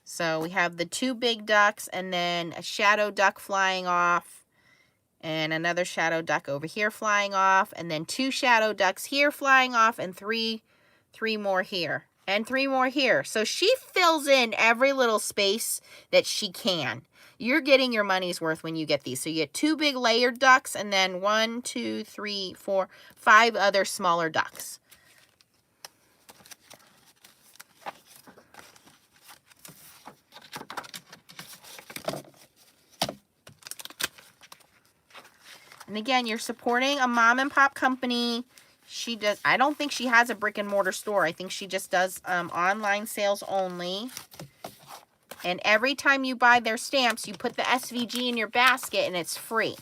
So we have the 2 big ducks and then a shadow duck flying off and another shadow duck over here flying off and then 2 shadow ducks here flying off and 3 more here and 3 more here. So she fills in every little space that she can. You're getting your money's worth when you get these. So you get 2 big layered ducks and then 1, 2, 3, 4, 5 other smaller ducks. And again, you're supporting a mom and pop company. She does, I don't think she has a brick and mortar store. I think she just does online sales only. And every time you buy their stamps, you put the SVG in your basket and it's free.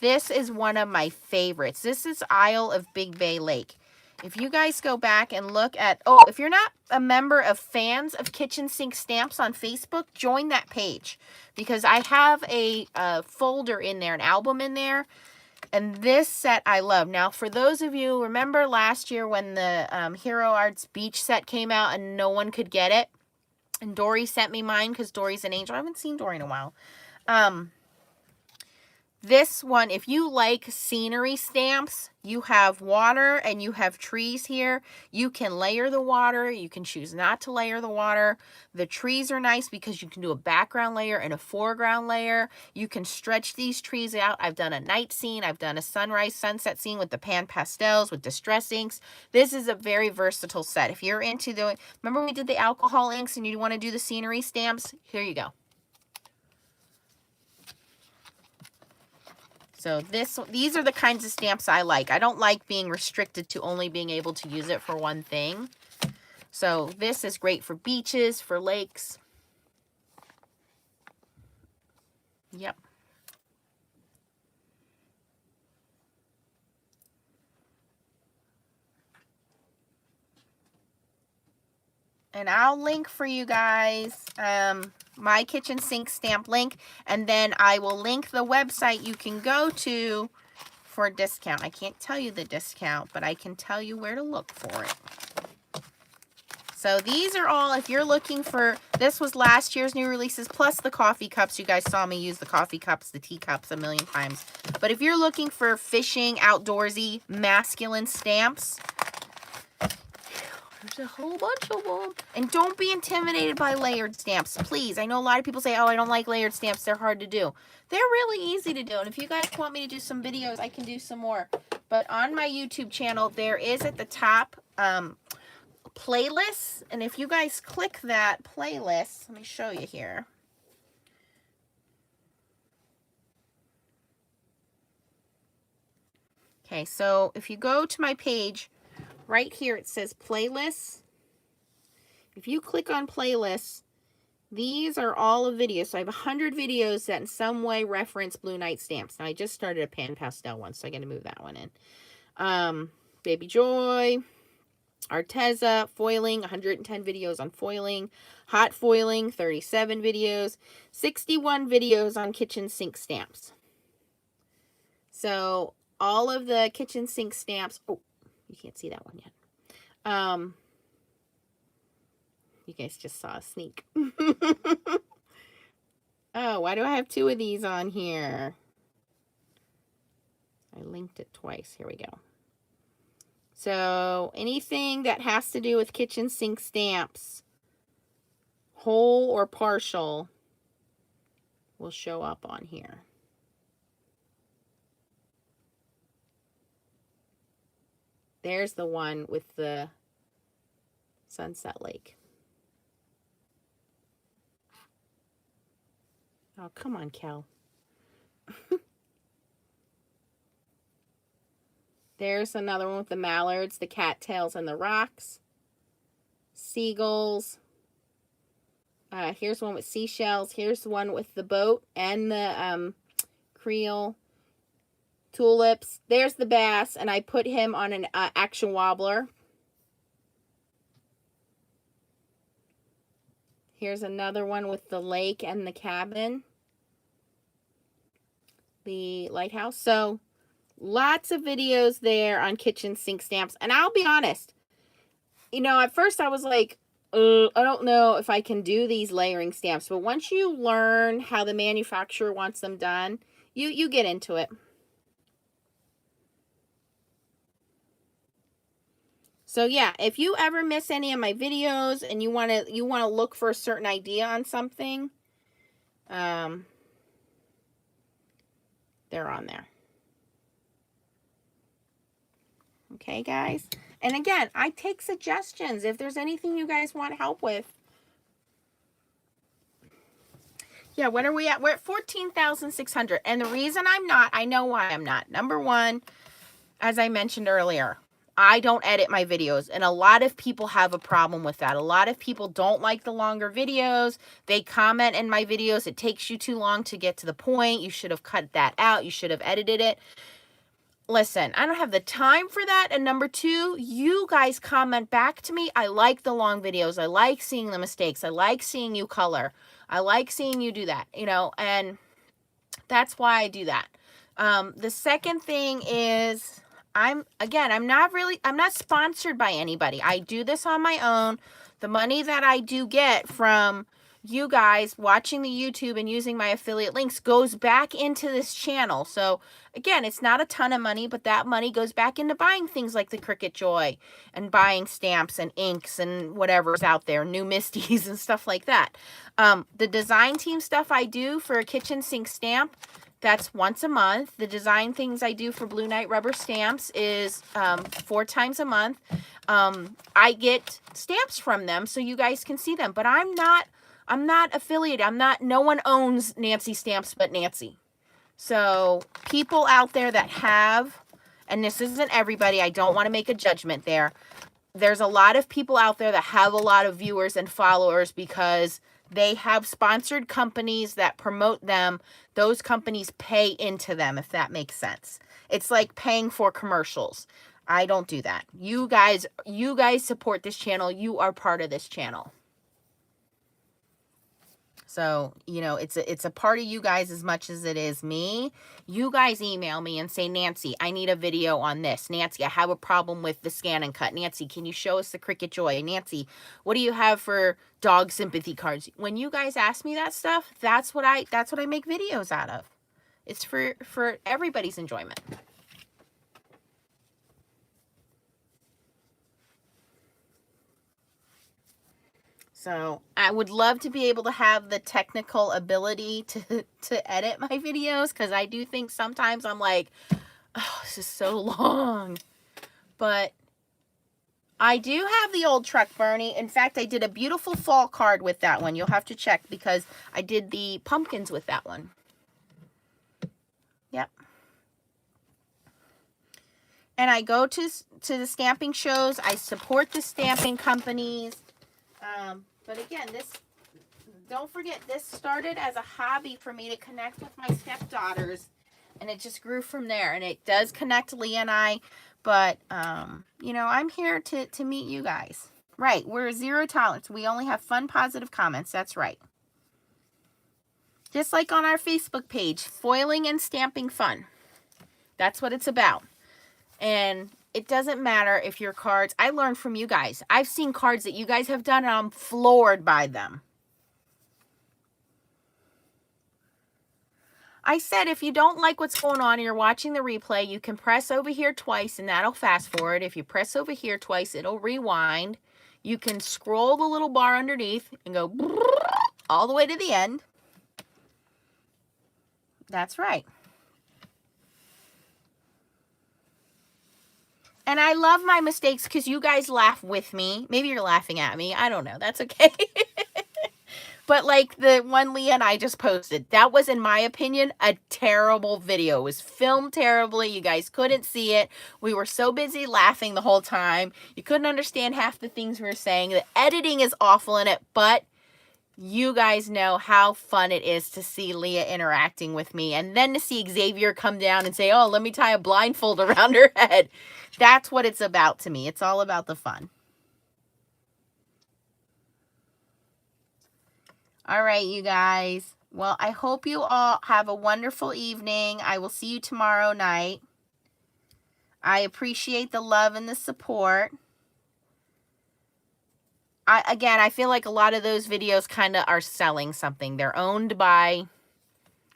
This is one of my favorites. This is Isle of Big Bay Lake. If you guys go back and look at, if you're not a member of Fans of Kitchen Sink Stamps on Facebook, join that page. Because I have a folder in there, an album in there. And this set I love. Now, for those of you, remember last year when the Hero Arts Beach set came out and no one could get it? And Dory sent me mine because Dory's an angel. I haven't seen Dory in a while. This one, if you like scenery stamps, you have water and you have trees here. You can layer the water. You can choose not to layer the water. The trees are nice because you can do a background layer and a foreground layer. You can stretch these trees out. I've done a night scene. I've done a sunrise, sunset scene with the pan pastels, with distress inks. This is a very versatile set. If you're into remember we did the alcohol inks and you want to do the scenery stamps? Here you go. So these are the kinds of stamps I like. I don't like being restricted to only being able to use it for one thing. So this is great for beaches, for lakes. Yep. And I'll link for you guys my kitchen sink stamp link, and then I will link the website you can go to for a discount. I can't tell you the discount, but I can tell you where to look for it. So these are all, if you're looking for, this was last year's new releases, plus the coffee cups. You guys saw me use the coffee cups, the teacups a million times. But if you're looking for fishing, outdoorsy, masculine stamps, there's a whole bunch of them. And don't be intimidated by layered stamps, please. I know a lot of people say, oh, I don't like layered stamps. They're hard to do. They're really easy to do. And if you guys want me to do some videos, I can do some more. But on my YouTube channel, there is at the top playlists. And if you guys click that playlist, let me show you here. Okay, so if you go to my page, right here it says playlists. If you click on playlists, these are all of videos. So I have 100 videos that in some way reference Blue Night stamps. Now I just started a pan pastel one, so I got to move that one in. Baby Joy, Arteza, foiling, 110 videos on foiling, hot foiling, 37 videos, 61 videos on kitchen sink stamps. So all of the kitchen sink stamps, oh, you can't see that one yet. You guys just saw a sneak. Oh, why do I have 2 of these on here? I linked it twice. Here we go. So anything that has to do with kitchen sink stamps, whole or partial, will show up on here. There's the one with the Sunset Lake. Oh, come on, Kel. There's another one with the mallards, the cattails, and the rocks. Seagulls. Here's one with seashells. Here's one with the boat and the creel. Tulips. There's the bass, and I put him on an action wobbler. Here's another one with the lake and the cabin. The lighthouse. So lots of videos there on kitchen sink stamps. And I'll be honest, you know, at first I was like, I don't know if I can do these layering stamps. But once you learn how the manufacturer wants them done, you get into it. So yeah, if you ever miss any of my videos and you want to look for a certain idea on something, they're on there. Okay, guys? And again, I take suggestions if there's anything you guys want help with. Yeah, what are we at? We're at 14,600. And the reason I'm not, I know why I'm not. Number one, as I mentioned earlier, I don't edit my videos, and a lot of people have a problem with that. A lot of people don't like the longer videos. They comment in my videos, it takes you too long to get to the point. You should have cut that out. You should have edited it. Listen, I don't have the time for that. And number two, you guys comment back to me. I like the long videos. I like seeing the mistakes. I like seeing you color. I like seeing you do that, you know, and that's why I do that. The second thing is, I'm not sponsored by anybody. I do this on my own. The money that I do get from you guys watching the YouTube and using my affiliate links goes back into this channel. So again, it's not a ton of money, but that money goes back into buying things like the Cricut Joy and buying stamps and inks and whatever's out there, new Misties and stuff like that. The design team stuff I do for a kitchen sink stamp, that's once a month. The design things I do for Blue Knight Rubber Stamps is 4 times a month. I get stamps from them so you guys can see them, but I'm not affiliated. No one owns Nancy Stamps but Nancy. So people out there that have, and this isn't everybody, I don't want to make a judgment there. There's a lot of people out there that have a lot of viewers and followers because they have sponsored companies that promote them. Those companies pay into them, if that makes sense. It's like paying for commercials. I don't do that. You guys support this channel. You are part of this channel. So, you know, it's a part of you guys as much as it is me. You guys email me and say, Nancy, I need a video on this. Nancy, I have a problem with the scan and cut. Nancy, can you show us the Cricut Joy? Nancy, what do you have for dog sympathy cards? When you guys ask me that stuff, that's what I make videos out of. It's for everybody's enjoyment. So I would love to be able to have the technical ability to edit my videos, because I do think sometimes I'm like, oh, this is so long. But I do have the old truck, Bernie. In fact, I did a beautiful fall card with that one. You'll have to check because I did the pumpkins with that one. Yep. And I go to the stamping shows. I support the stamping companies. But again, don't forget, this started as a hobby for me to connect with my stepdaughters, and it just grew from there. And it does connect Leah and I, but, you know, I'm here to meet you guys. Right, we're zero tolerance. We only have fun, positive comments. That's right. Just like on our Facebook page, foiling and stamping fun. That's what it's about. And it doesn't matter if your cards, I learned from you guys. I've seen cards that you guys have done and I'm floored by them. I said if you don't like what's going on and you're watching the replay, you can press over here twice and that'll fast forward. If you press over here twice, it'll rewind. You can scroll the little bar underneath and go all the way to the end. That's right. And I love my mistakes because you guys laugh with me. Maybe you're laughing at me. I don't know. That's okay. But like the one Leah and I just posted, that was, in my opinion, a terrible video. It was filmed terribly. You guys couldn't see it. We were so busy laughing the whole time. You couldn't understand half the things we were saying. The editing is awful in it, but you guys know how fun it is to see Leah interacting with me. And then to see Xavier come down and say, oh, let me tie a blindfold around her head. That's what it's about to me. It's all about the fun. All right, you guys. Well, I hope you all have a wonderful evening. I will see you tomorrow night. I appreciate the love and the support. Again, I feel like a lot of those videos kind of are selling something. They're owned by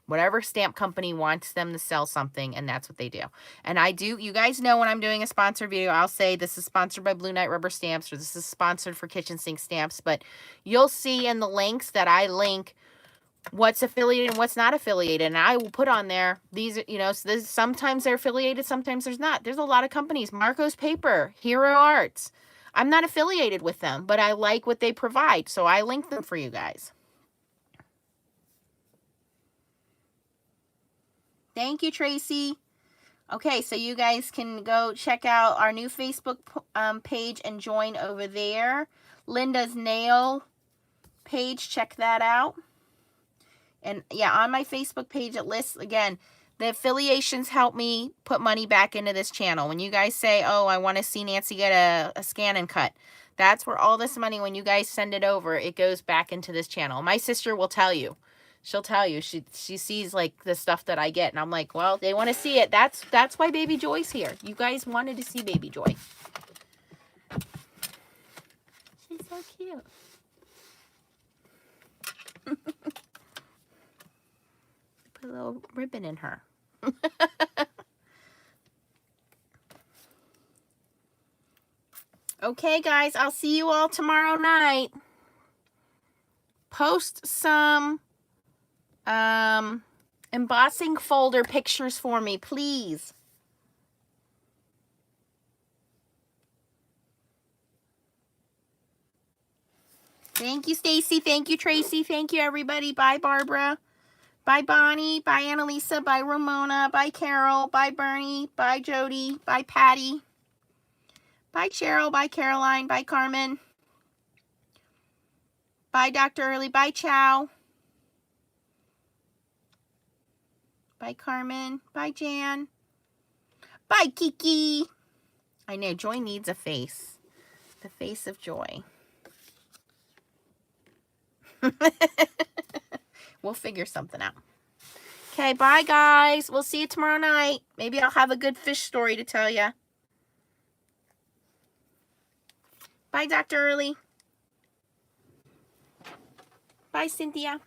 whatever stamp company wants them to sell something, and that's what they do. And I do, you guys know when I'm doing a sponsored video, I'll say this is sponsored by Blue Knight Rubber Stamps, or this is sponsored for Kitchen Sink Stamps, but you'll see in the links that I link what's affiliated and what's not affiliated, and I will put on there these, you know, so sometimes they're affiliated, sometimes there's not. There's a lot of companies, Marco's Paper, Hero Arts. I'm not affiliated with them, but I like what they provide, so I link them for you guys. Thank you, Tracy. Okay, so you guys can go check out our new Facebook page and join over there. Linda's nail page, check that out. And yeah, on my Facebook page, it lists, again, the affiliations help me put money back into this channel. When you guys say, oh, I want to see Nancy get a scan and cut, that's where all this money, when you guys send it over, it goes back into this channel. My sister will tell you. She'll tell you. She sees like the stuff that I get, and I'm like, well, they want to see it. That's why Baby Joy's here. You guys wanted to see Baby Joy. She's so cute. Put a little ribbon in her. Okay, guys, I'll see you all tomorrow night. Post some embossing folder pictures for me, please. Thank you, Stacy. Thank you, Tracy. Thank you, everybody. Bye, Barbara. Bye, Bonnie. Bye, Annalisa. Bye, Ramona. Bye, Carol. Bye, Bernie. Bye, Jody. Bye, Patty. Bye, Cheryl. Bye, Caroline. Bye, Carmen. Bye, Dr. Early. Bye, Chow. Bye, Carmen. Bye, Jan. Bye, Kiki. I know, Joy needs a face. The face of Joy. We'll figure something out. Okay, bye, guys. We'll see you tomorrow night. Maybe I'll have a good fish story to tell you. Bye, Dr. Early. Bye, Cynthia.